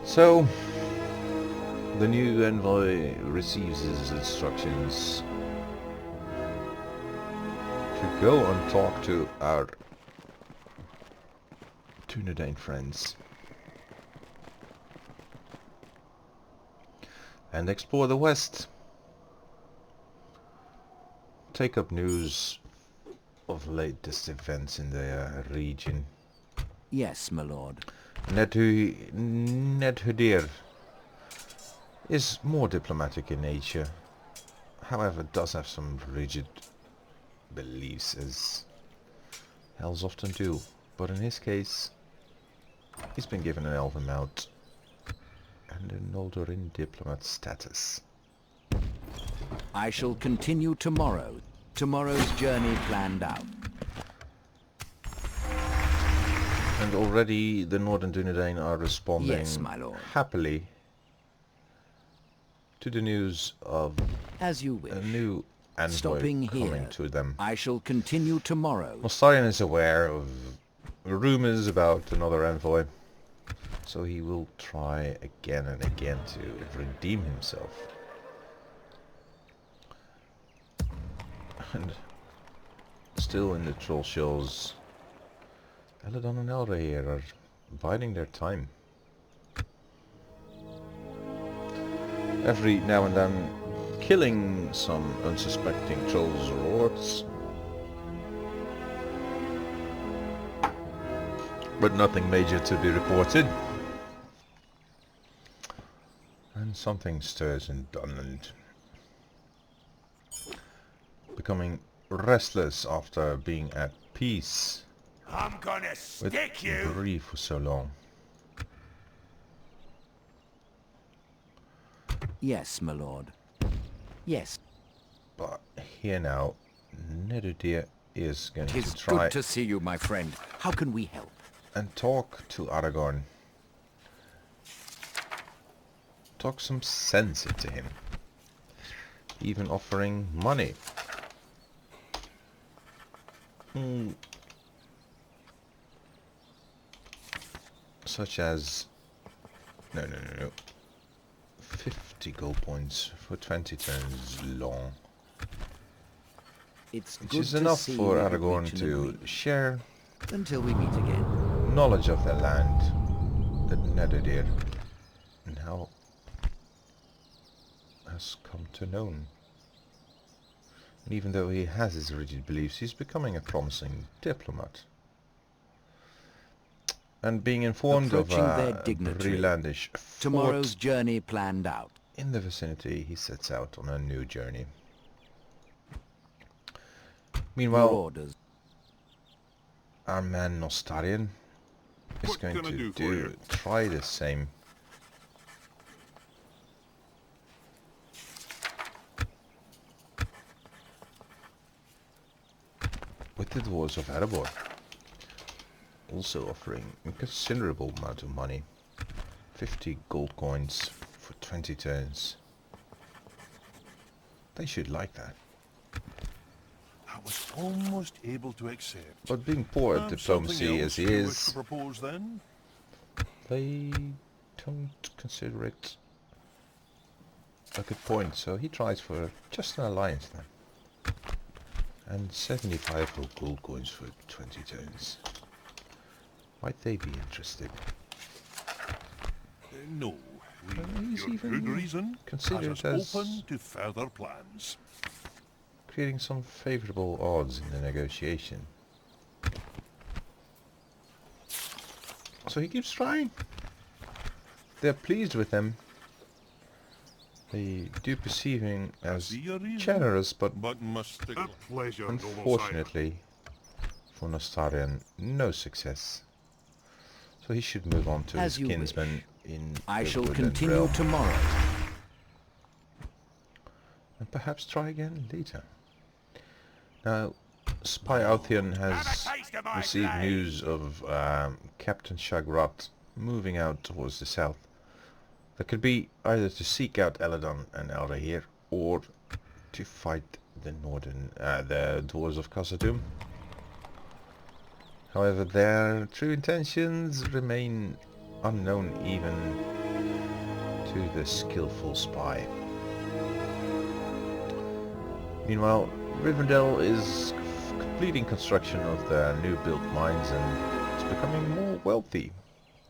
So the new envoy receives his instructions to go and talk to our Dunedain friends and explore the west. Take up news of latest events in the region. Yes, my lord. Nedhudir is more diplomatic in nature, however does have some rigid beliefs, as elves often do, but in his case he's been given an elven mount and an Oldorin diplomat status. I shall continue tomorrow. Tomorrow's journey planned out. And already the Northern Dunedain are responding Yes, my lord. happily to the news of As you wish. a new envoy Stopping coming here. to them. I shall continue tomorrow. Nostarian is aware of rumors about another envoy, so he will try again and again to redeem himself. And still in the Troll Shores, Eladon and Elrahir are biding their time. Every now and then killing some unsuspecting trolls or orcs, but nothing major to be reported. And something stirs in Dunland, becoming restless after being at peace I'm gonna with stick you! Bree for so long. Yes, my lord. Yes. But here now, Nerudir is going to 'Tis try good to see you, my friend. How can we help? and talk to Aragorn. Talk some sense into him. Even offering money. Such as... No. 50 gold points for 20 turns long. It's Which good is to enough see for you Aragorn reach an to agreement. share Until we meet again. knowledge of the land, the Nerudir, and how has come to know. And even though he has his rigid beliefs, he's becoming a promising diplomat. And being informed Approaching their of dignitary. Brelandish Tomorrow's fort journey planned out. in the vicinity, he sets out on a new journey. Your Meanwhile, orders. our man Nostarian is What going can I to do for you? try the same. With the Dwarves of Erebor, also offering a considerable amount of money. 50 gold coins for 20 turns. They should like that. I was almost able to accept. But being poor at diplomacy Something as he else you wish to is, propose then? they don't consider it a good point, so he tries for just an alliance then. And 75 for gold coins for 20 turns. Might they be interested? No. He's Your even good reason considered has us as open to further plans. creating some favorable odds in the negotiation. So he keeps trying. They're pleased with him. They do perceive him as See your reason, generous, but must stick. A pleasure, noble sire. unfortunately for Nostarian, no success. So he should move on to As his you kinsman in I the shall Woodland continue realm, tomorrow. and perhaps try again later. Now, Spy Altheon has taste of my received blade. news of Captain Shagrat moving out towards the south. That could be either to seek out Eladon and Alrahir, or to fight the the Dwarves of Khazad-dûm. However, their true intentions remain unknown even to the skillful spy. Meanwhile, Rivendell is completing construction of the new built mines and it's becoming more wealthy.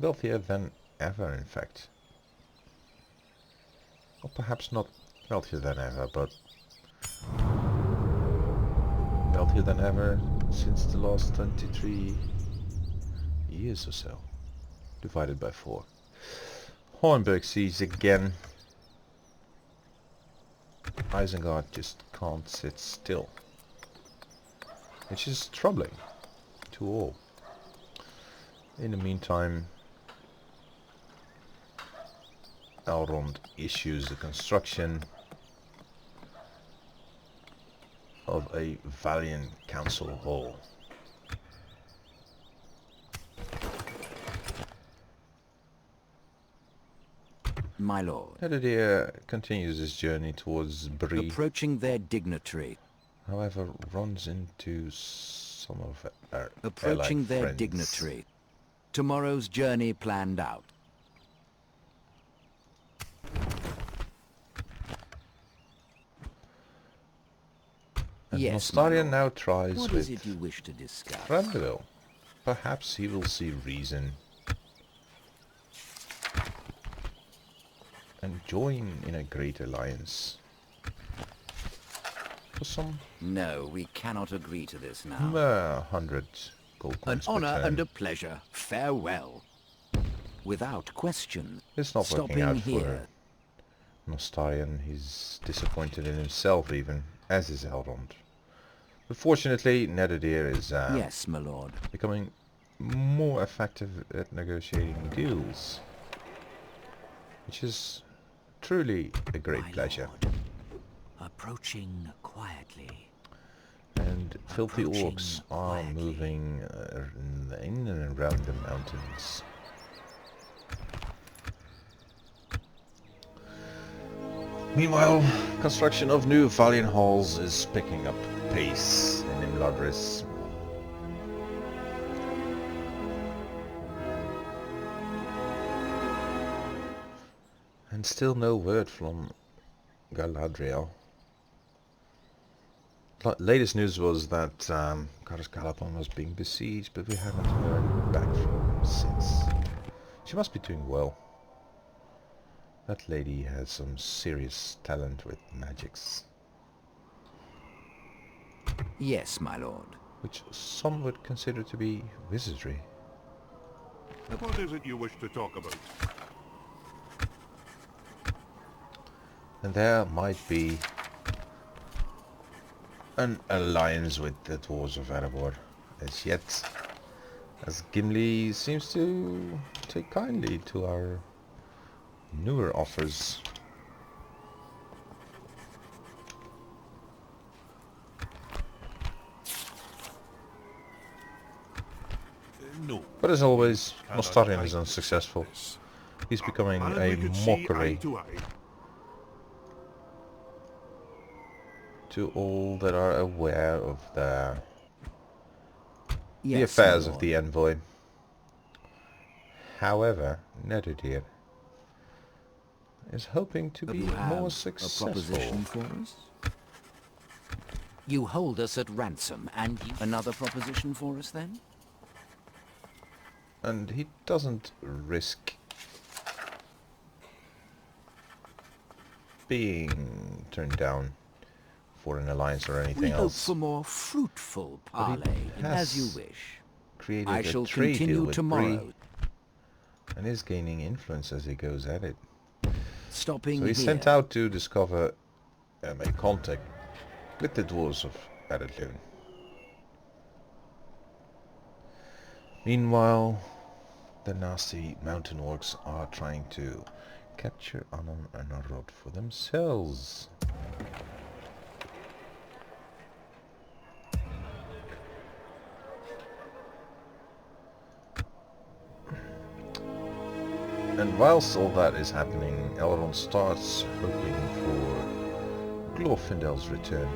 Wealthier than ever, in fact. Or perhaps not wealthier than ever, but wealthier than ever since the last 23 years or so. Divided by 4. Hornburg siege again. Isengard just can't sit still. Which is troubling to all. In the meantime, Elrond issues the construction of a Valiant Council Hall. My lord. Neredir continues his journey towards Bree, Approaching their dignitary. however runs into some of our Approaching allied their friends. dignitary. Tomorrow's journey planned out. And Yes, my Nostarian lord. now tries What with is it you wish to discuss? Thranduil. Perhaps he will see reason and join in a great alliance for some No, we cannot agree to this now. 100 gold An coins per honor turn. and a pleasure. Farewell. Without question. It's not working Stopping out here. for Nostarian. He's disappointed in himself even, as is Elrond. But fortunately, Neredir is Yes, my lord. becoming more effective at negotiating deals, which is truly a great pleasure. Approaching quietly. And filthy Approaching orcs are quietly. moving in and around the mountains. Meanwhile, construction of new Valiant halls is picking up pace in Imladris. And still no word from Galadriel. Latest news was that Karas Galapon was being besieged, but we haven't heard back from him since. She must be doing well. That lady has some serious talent with magics, Yes, my lord. which some would consider to be wizardry. What is it you wish to talk about? And there might be an alliance with the Dwarves of Erebor as yet, as Gimli seems to take kindly to our newer offers. No. But as always, Cannot Nostarian fight is this unsuccessful. service. He's becoming And a we could see eye mockery to eye. to all that are aware of the Yes, affairs my of lord. the envoy. However, Netherdeer is hoping to be You have more a successful. proposition for us? You hold us at ransom, and another proposition for us then? And he doesn't risk being turned down for an alliance or anything We hope else. for more fruitful But he parley, as you has wish. Created I a shall trade deal continue with tomorrow. Bree and is gaining influence as he goes at it. Stopping So he's here. sent out to discover and make contact with the dwarves of Eredlune. Meanwhile, the nasty mountain orcs are trying to capture Anon and Arod for themselves. And whilst all that is happening, Elrond starts hoping for Glorfindel's return.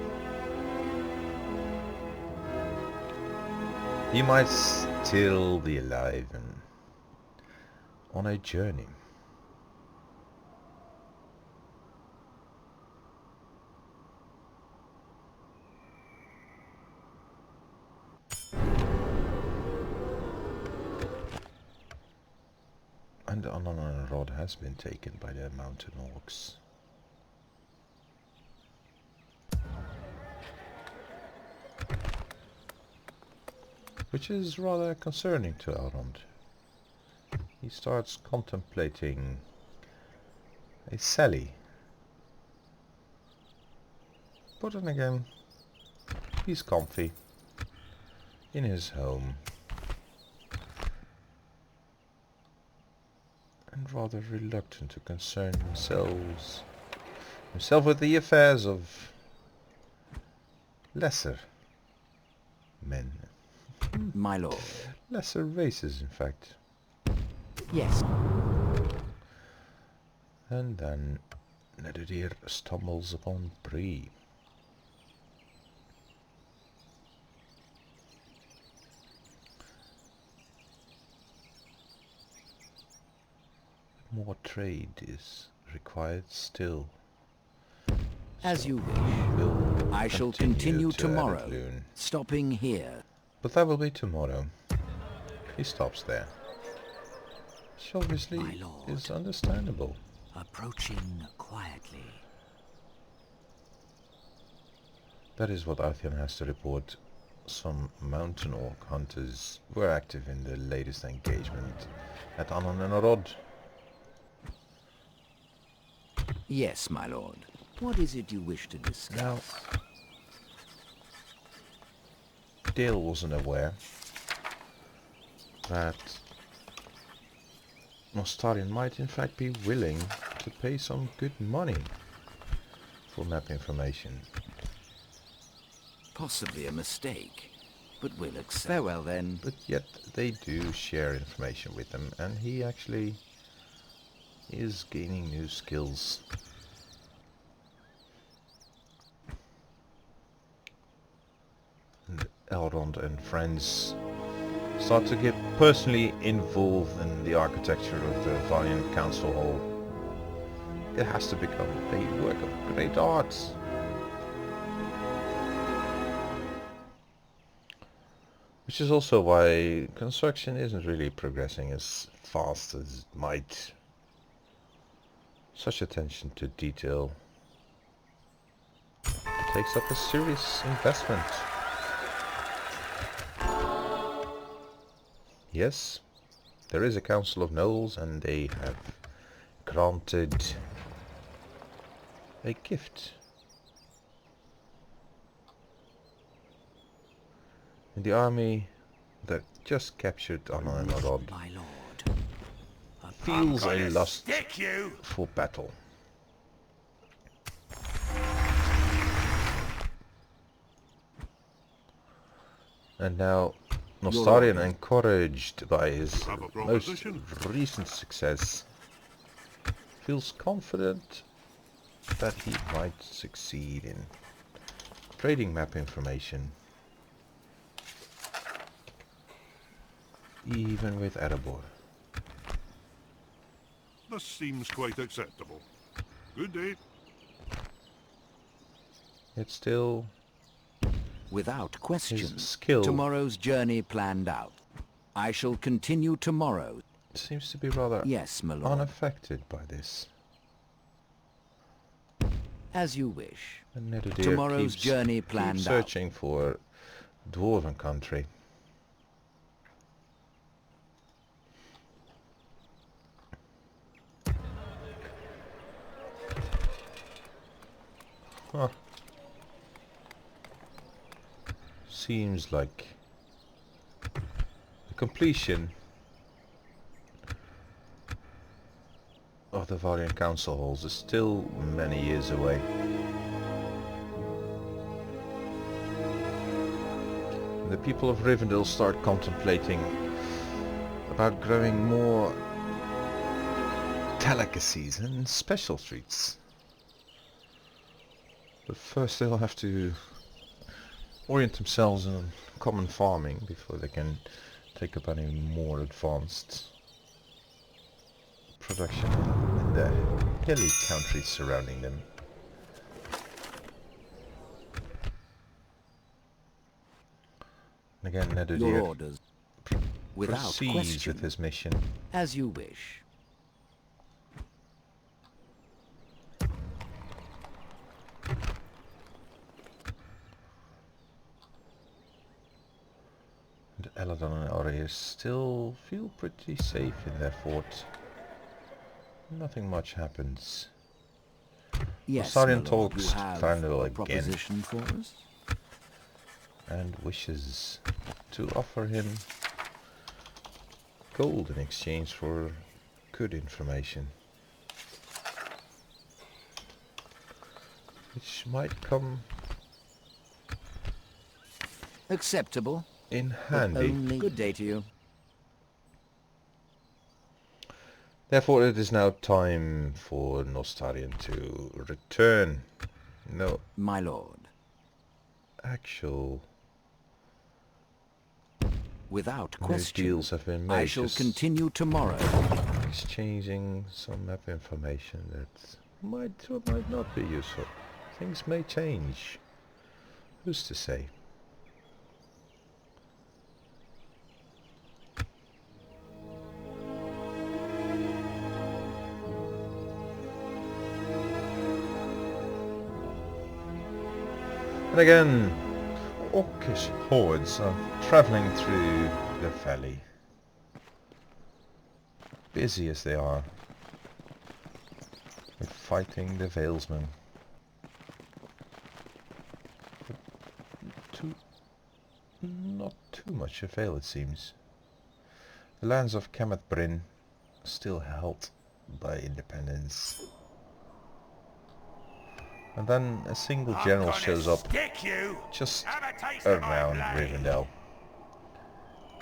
He might still be alive and on a journey. And Ananarod has been taken by the mountain orcs. Which is rather concerning to Elrond. He starts contemplating a sally. But then again, he's comfy in his home. And rather reluctant to concern himself with the affairs of lesser men. My lord. Lesser races, in fact. Yes. And then Netherdeer stumbles upon Bree. More trade is required still. As So you wish. we'll I shall continue to tomorrow, Eredlune. stopping here. But that will be tomorrow. He stops there. Which obviously My lord. is understandable. Approaching quietly. That is what Arthian has to report. Some mountain orc hunters were active in the latest engagement at Anon and Arod. Yes, my lord. What is it you wish to discuss? Now, Dale wasn't aware that Nostarian might in fact be willing to pay some good money for map information. Possibly a mistake, but we'll accept. Farewell then. But yet they do share information with them, and he actually is gaining new skills. And Elrond and friends start to get personally involved in the architecture of the Valiant Council Hall. It has to become a work of great art. Which is also why construction isn't really progressing as fast as it might. Such attention to detail takes up a serious investment. Yes, there is a Council of Gnolls and they have granted a gift. In the army that just captured Imladris My lord. feels a lust Stick you! for battle. And now Nostarian, encouraged by his Have a most proposition. recent success, feels confident that he might succeed in trading map information, even with Erebor. This seems quite acceptable. Good day. It's still Without question. his skill Tomorrow's journey planned out. I shall continue tomorrow. seems to be rather Yes, my lord. unaffected by this. As you wish. And Nidadir Tomorrow's keeps journey planned out. searching for dwarven country. Huh. Seems like the completion of the Varian Council halls is still many years away. The people of Rivendell start contemplating about growing more delicacies and special treats. But first they'll have to orient themselves in common farming before they can take up any more advanced production in the hilly countries surrounding them. And again, Your Nidadir orders. Without proceeds question. with his mission. As you wish. And Eladon and Aureus still feel pretty safe in their fort. Nothing much happens. Yes, Nostarian my lord, talks you to have Thranduil a again proposition for us? and wishes to offer him gold in exchange for good information, which might come Acceptable. in But handy. only good day to you. Therefore it is now time for Nostarian to return. No My lord. actual Without new question. deals have been made. I shall just continue tomorrow. exchanging some map information that might or might not be useful. Things may change. Who's to say? And again, orcish hordes are travelling through the valley. Busy as they are with fighting the Valesmen. But not too much avail, it seems. The lands of Kamet Bryn are still held by independence. And then a single general shows up Stick you! just Have a taste of my around blade. Rivendell.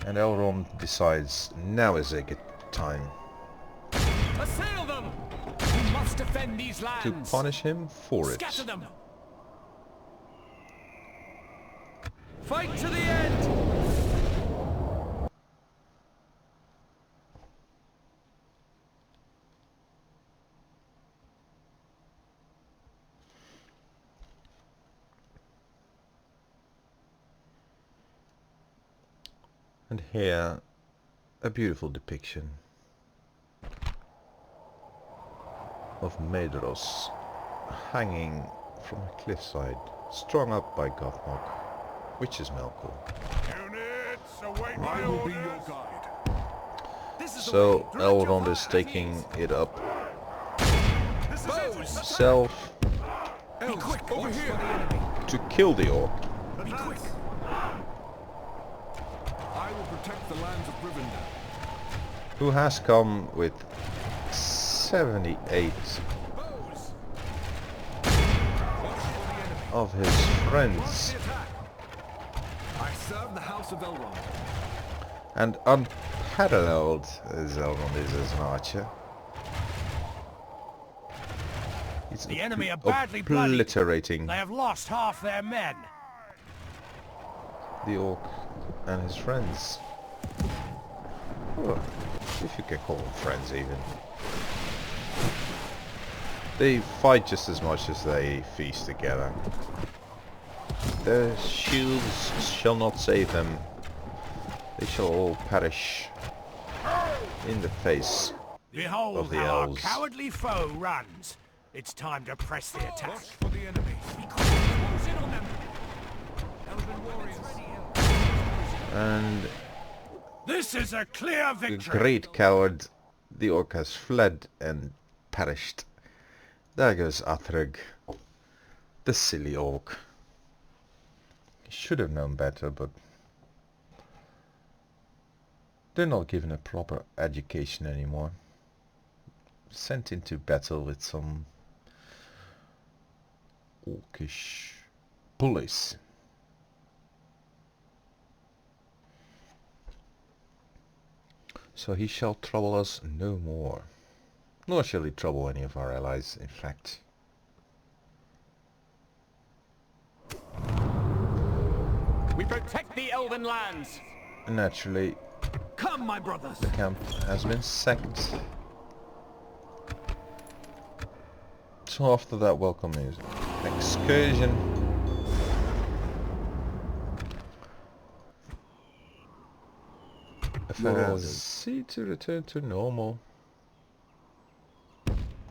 And Elrond decides now is a good time Assail them! We must defend these to lands. punish him for it. Scatter them. Fight to the end. And here, a beautiful depiction of Maedhros hanging from a cliffside, strung up by Gothmog, which is Melkor. Units, await my I will be your orders. guide. This is the So way. Direct your Elrond is fire. taking it up Bows. himself Over here. to kill the orc. Be quick. I will protect the lands of Rivendell. Who has come with 78 of his friends I serve the House of Elrond. and unparalleled as Elrond is as an archer. He's The enemy are badly bloodied. obliterating They have lost half their men. the orc and his friends. Oh, if you can call them friends even. They fight just as much as they feast together. Their shields shall not save them. They shall all perish in the face Behold of the how our elves. cowardly foe runs. It's time to press the attack. Watch for the enemy. Close in on them. Elven warriors. And This is a clear the victory. great coward, the orc has fled and perished. There goes Athrug, the silly orc. He should have known better, but they're not given a proper education anymore. Sent into battle with some orcish bullies. So he shall trouble us no more. Nor shall he trouble any of our allies, in fact. We protect the Elven lands. Naturally, Come, my brothers. the camp has been sacked. So after that welcome excursion, affairs seem to return to normal.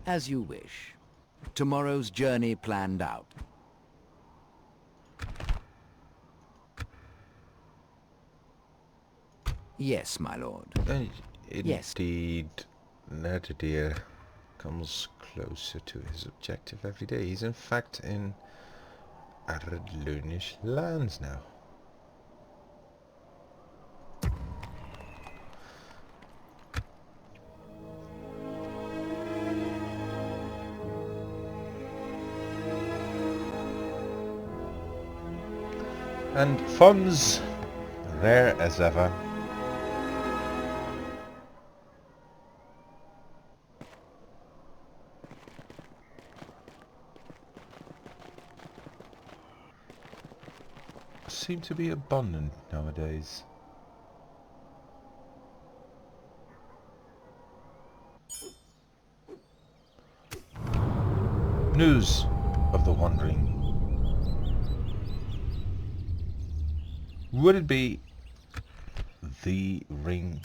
As you wish. Tomorrow's journey planned out. Yes, my lord. Yes. Indeed, Nerdadir comes closer to his objective every day. He's in fact in Aradlunish lands now. And funds rare as ever. Seem to be abundant nowadays. News of the Wandering. Would it be the ring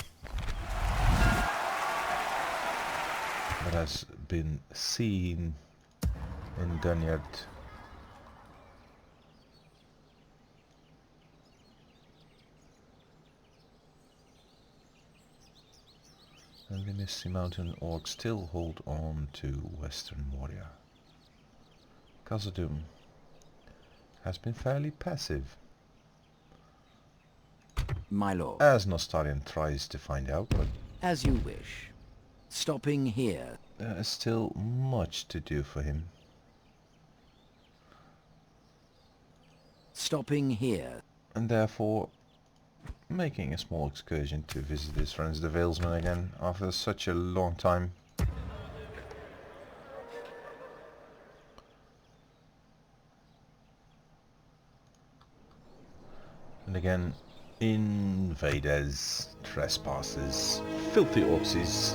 that has been seen in Dunyard? And the Misty Mountain orcs still hold on to Western Moria. Khazad-dûm has been fairly passive, My lord. as Nostarian tries to find out, but As you wish. Stopping here. there is still much to do for him. Stopping here. And therefore making a small excursion to visit his friends the Valesmen again after such a long time. And again, invaders, trespassers, filthy orcs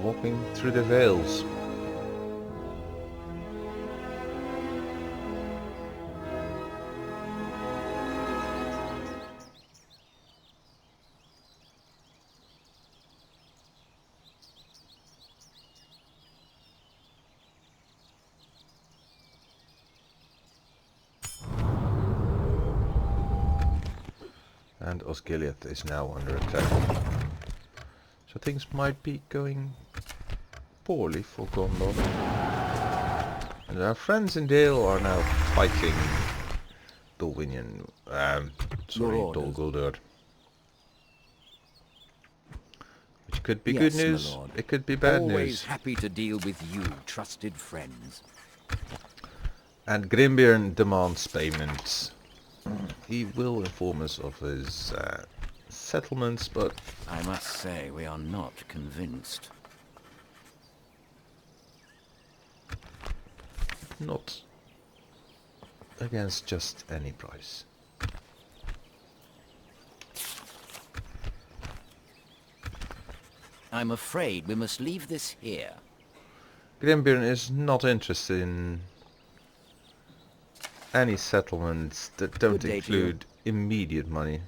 walking through the Vales. And Osgiliath is now under attack. So things might be going poorly for Gondor. Our friends in Dale are now fighting Dolwinian. Sorry, Your Dol orders. Guldur. Which could be Yes, good my news. lord. It could be bad Always news. happy to deal with you, trusted friends. And Grimbearn demands payment. He will inform us of his settlements, but I must say we are not convinced. not against just any price. I'm afraid we must leave this here. Grimbearn is not interested in any settlements that don't Good day to you. include immediate money.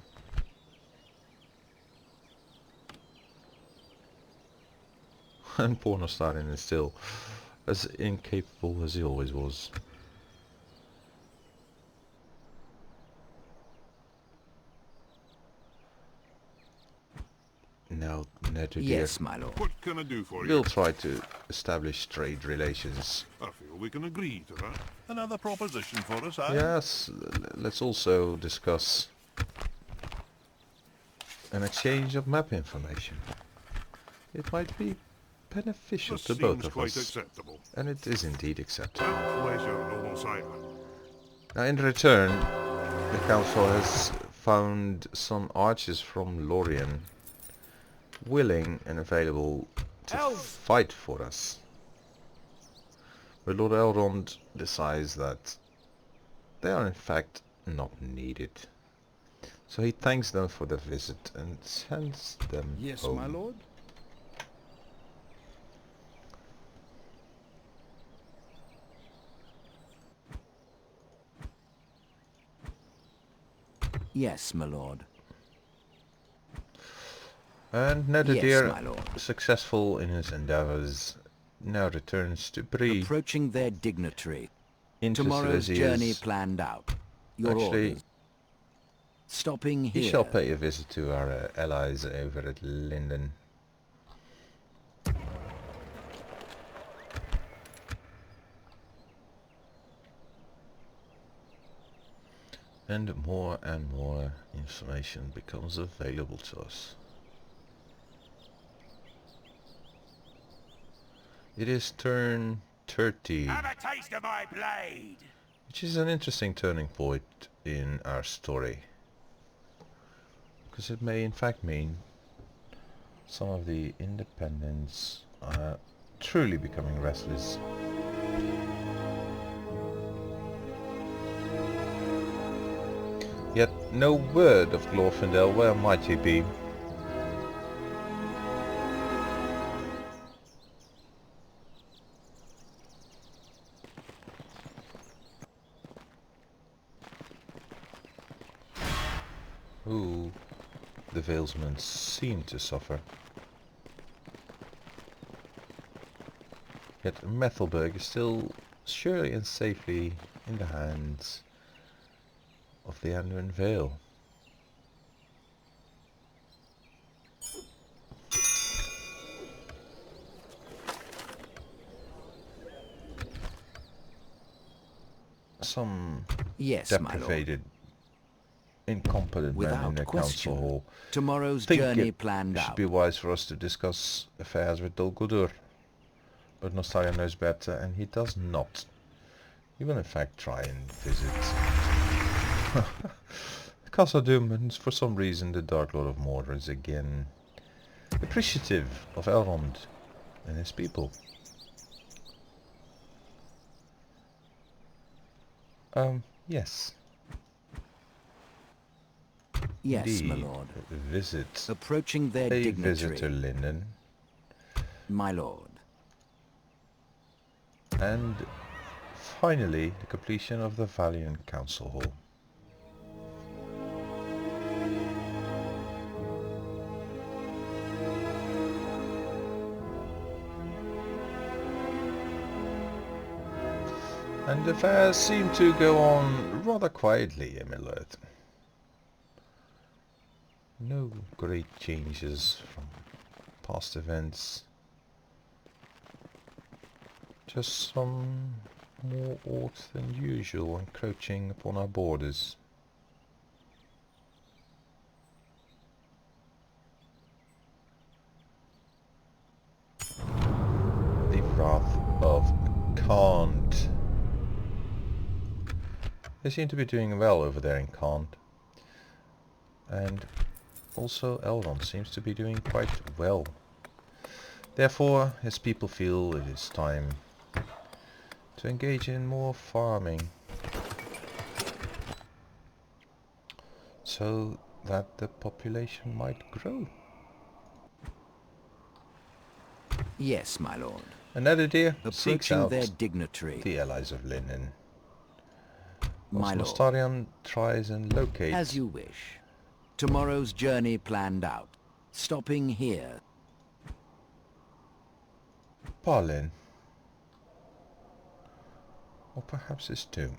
And Pornostarin is still as incapable as he always was. Now, Nether dear, Yes, my lord. What can I do for you? we'll try to establish trade relations. I feel we can agree to that. Another proposition for us, eh? Yes, let's also discuss an exchange of map information. It might be beneficial This to both seems of quite us, acceptable. and it is indeed acceptable. At pleasure, noble sire. Now, in return, the council has found some archers from Lorien willing and available to Elves! fight for us. But Lord Elrond decides that they are in fact not needed. So he thanks them for the visit and sends them Yes, home. my lord. Yes, my lord. And Yes, Netherdeer, my lord. successful in his endeavors, now returns to Bree Approaching their dignitary. into Tomorrow's journey Silesia's. planned out. Your Actually, orders. Stopping he here. shall pay a visit to our allies over at Linden. And more information becomes available to us. It is turn 30, Have a taste of my blade! which is an interesting turning point in our story. Because it may in fact mean some of the independents are truly becoming restless. Yet no word of Glorfindel, where might he be? Ooh, the Valesmen seem to suffer. Yet Methelburg is still surely and safely in the hands of the Anduin Vale. Some Yes, my lord. deprivated, incompetent men in Without the question. council hall Tomorrow's think journey it planned should out. be wise for us to discuss affairs with Dol Guldur. But Nostaria knows better, and he does not. He will in fact try and visit Castle Doom, and for some reason the Dark Lord of Mordor is again appreciative of Elrond and his people. Yes. Yes, my Indeed. lord. Visit Approaching their a dignitary. visitor, Linden. My lord. And finally, the completion of the Valiant Council Hall. And affairs seem to go on rather quietly in Middle-earth. No great changes from past events. Just some more orcs than usual encroaching upon our borders. The Wrath of Khand. They seem to be doing well over there in Khand. And also Elrond seems to be doing quite well. Therefore, his people feel it is time to engage in more farming, so that the population might grow. Yes, my lord. Another deer seeks Approaching out their dignitary. the allies of Linen. My lord. Nostarion tries and locates. As you wish. Tomorrow's journey planned out. Stopping here. Balin. Or perhaps his tomb.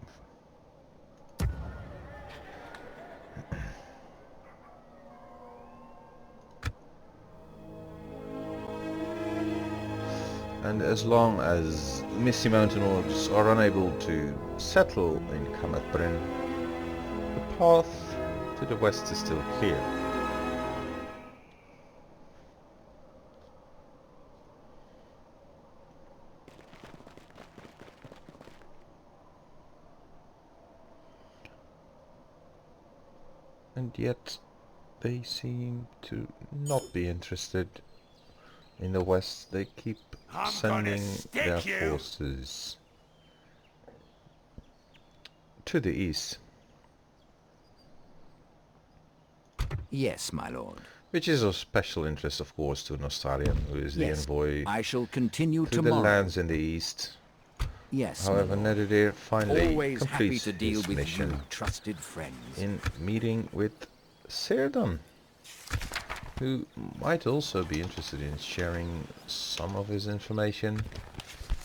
And as long as Misty Mountain Orcs are unable to settle in Camath Bryn, the path to the west is still clear. And yet they seem to not be interested in the west. They keep sending their forces to the east. Yes, my lord. Which is of special interest, of course, to Nostarion, who is the envoy I shall continue to tomorrow. the lands in the east. Yes, However, my lord. Netherdeer finally Always happy completes to deal his with mission you, trusted friends. in meeting with Cerdon, who might also be interested in sharing some of his information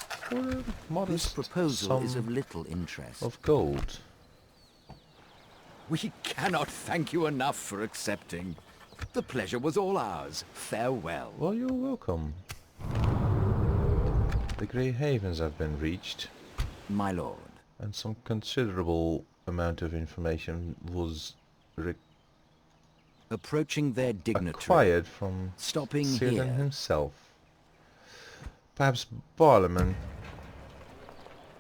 for a modest This proposal is sum of little interest. of gold. We cannot thank you enough for accepting. The pleasure was all ours. Farewell. Well, you're welcome. The Grey Havens have been reached, My lord. and some considerable amount of information was Approaching their dignitary. acquired from Stopping Cyrdan here. himself. Perhaps Barlaman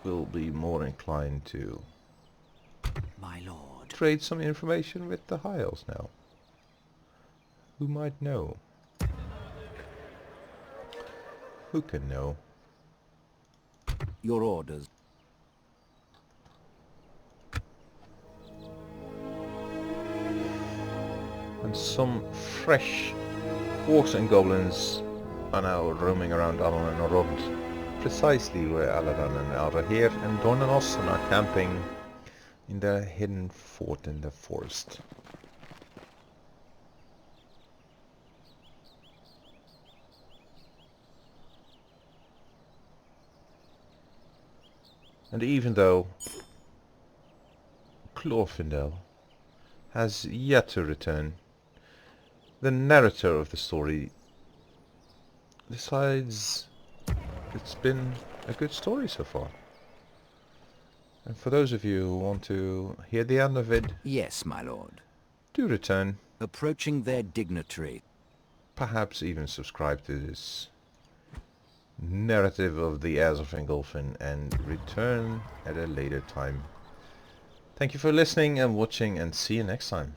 will be more inclined to My lord. trade some information with the High Elves now. Who might know? Who can know? Your orders. And some fresh orcs and goblins are now roaming around Alon and Orod, precisely where Aladan and Alrahir and Dornanos are camping in their hidden fort in the forest. And even though Glorfindel has yet to return, the narrator of the story decides it's been a good story so far. And for those of you who want to hear the end of it, Yes, my lord. do return. Approaching their dignitary. Perhaps even subscribe to this narrative of the Heirs of Fingolfin and return at a later time. Thank you for listening and watching, and see you next time.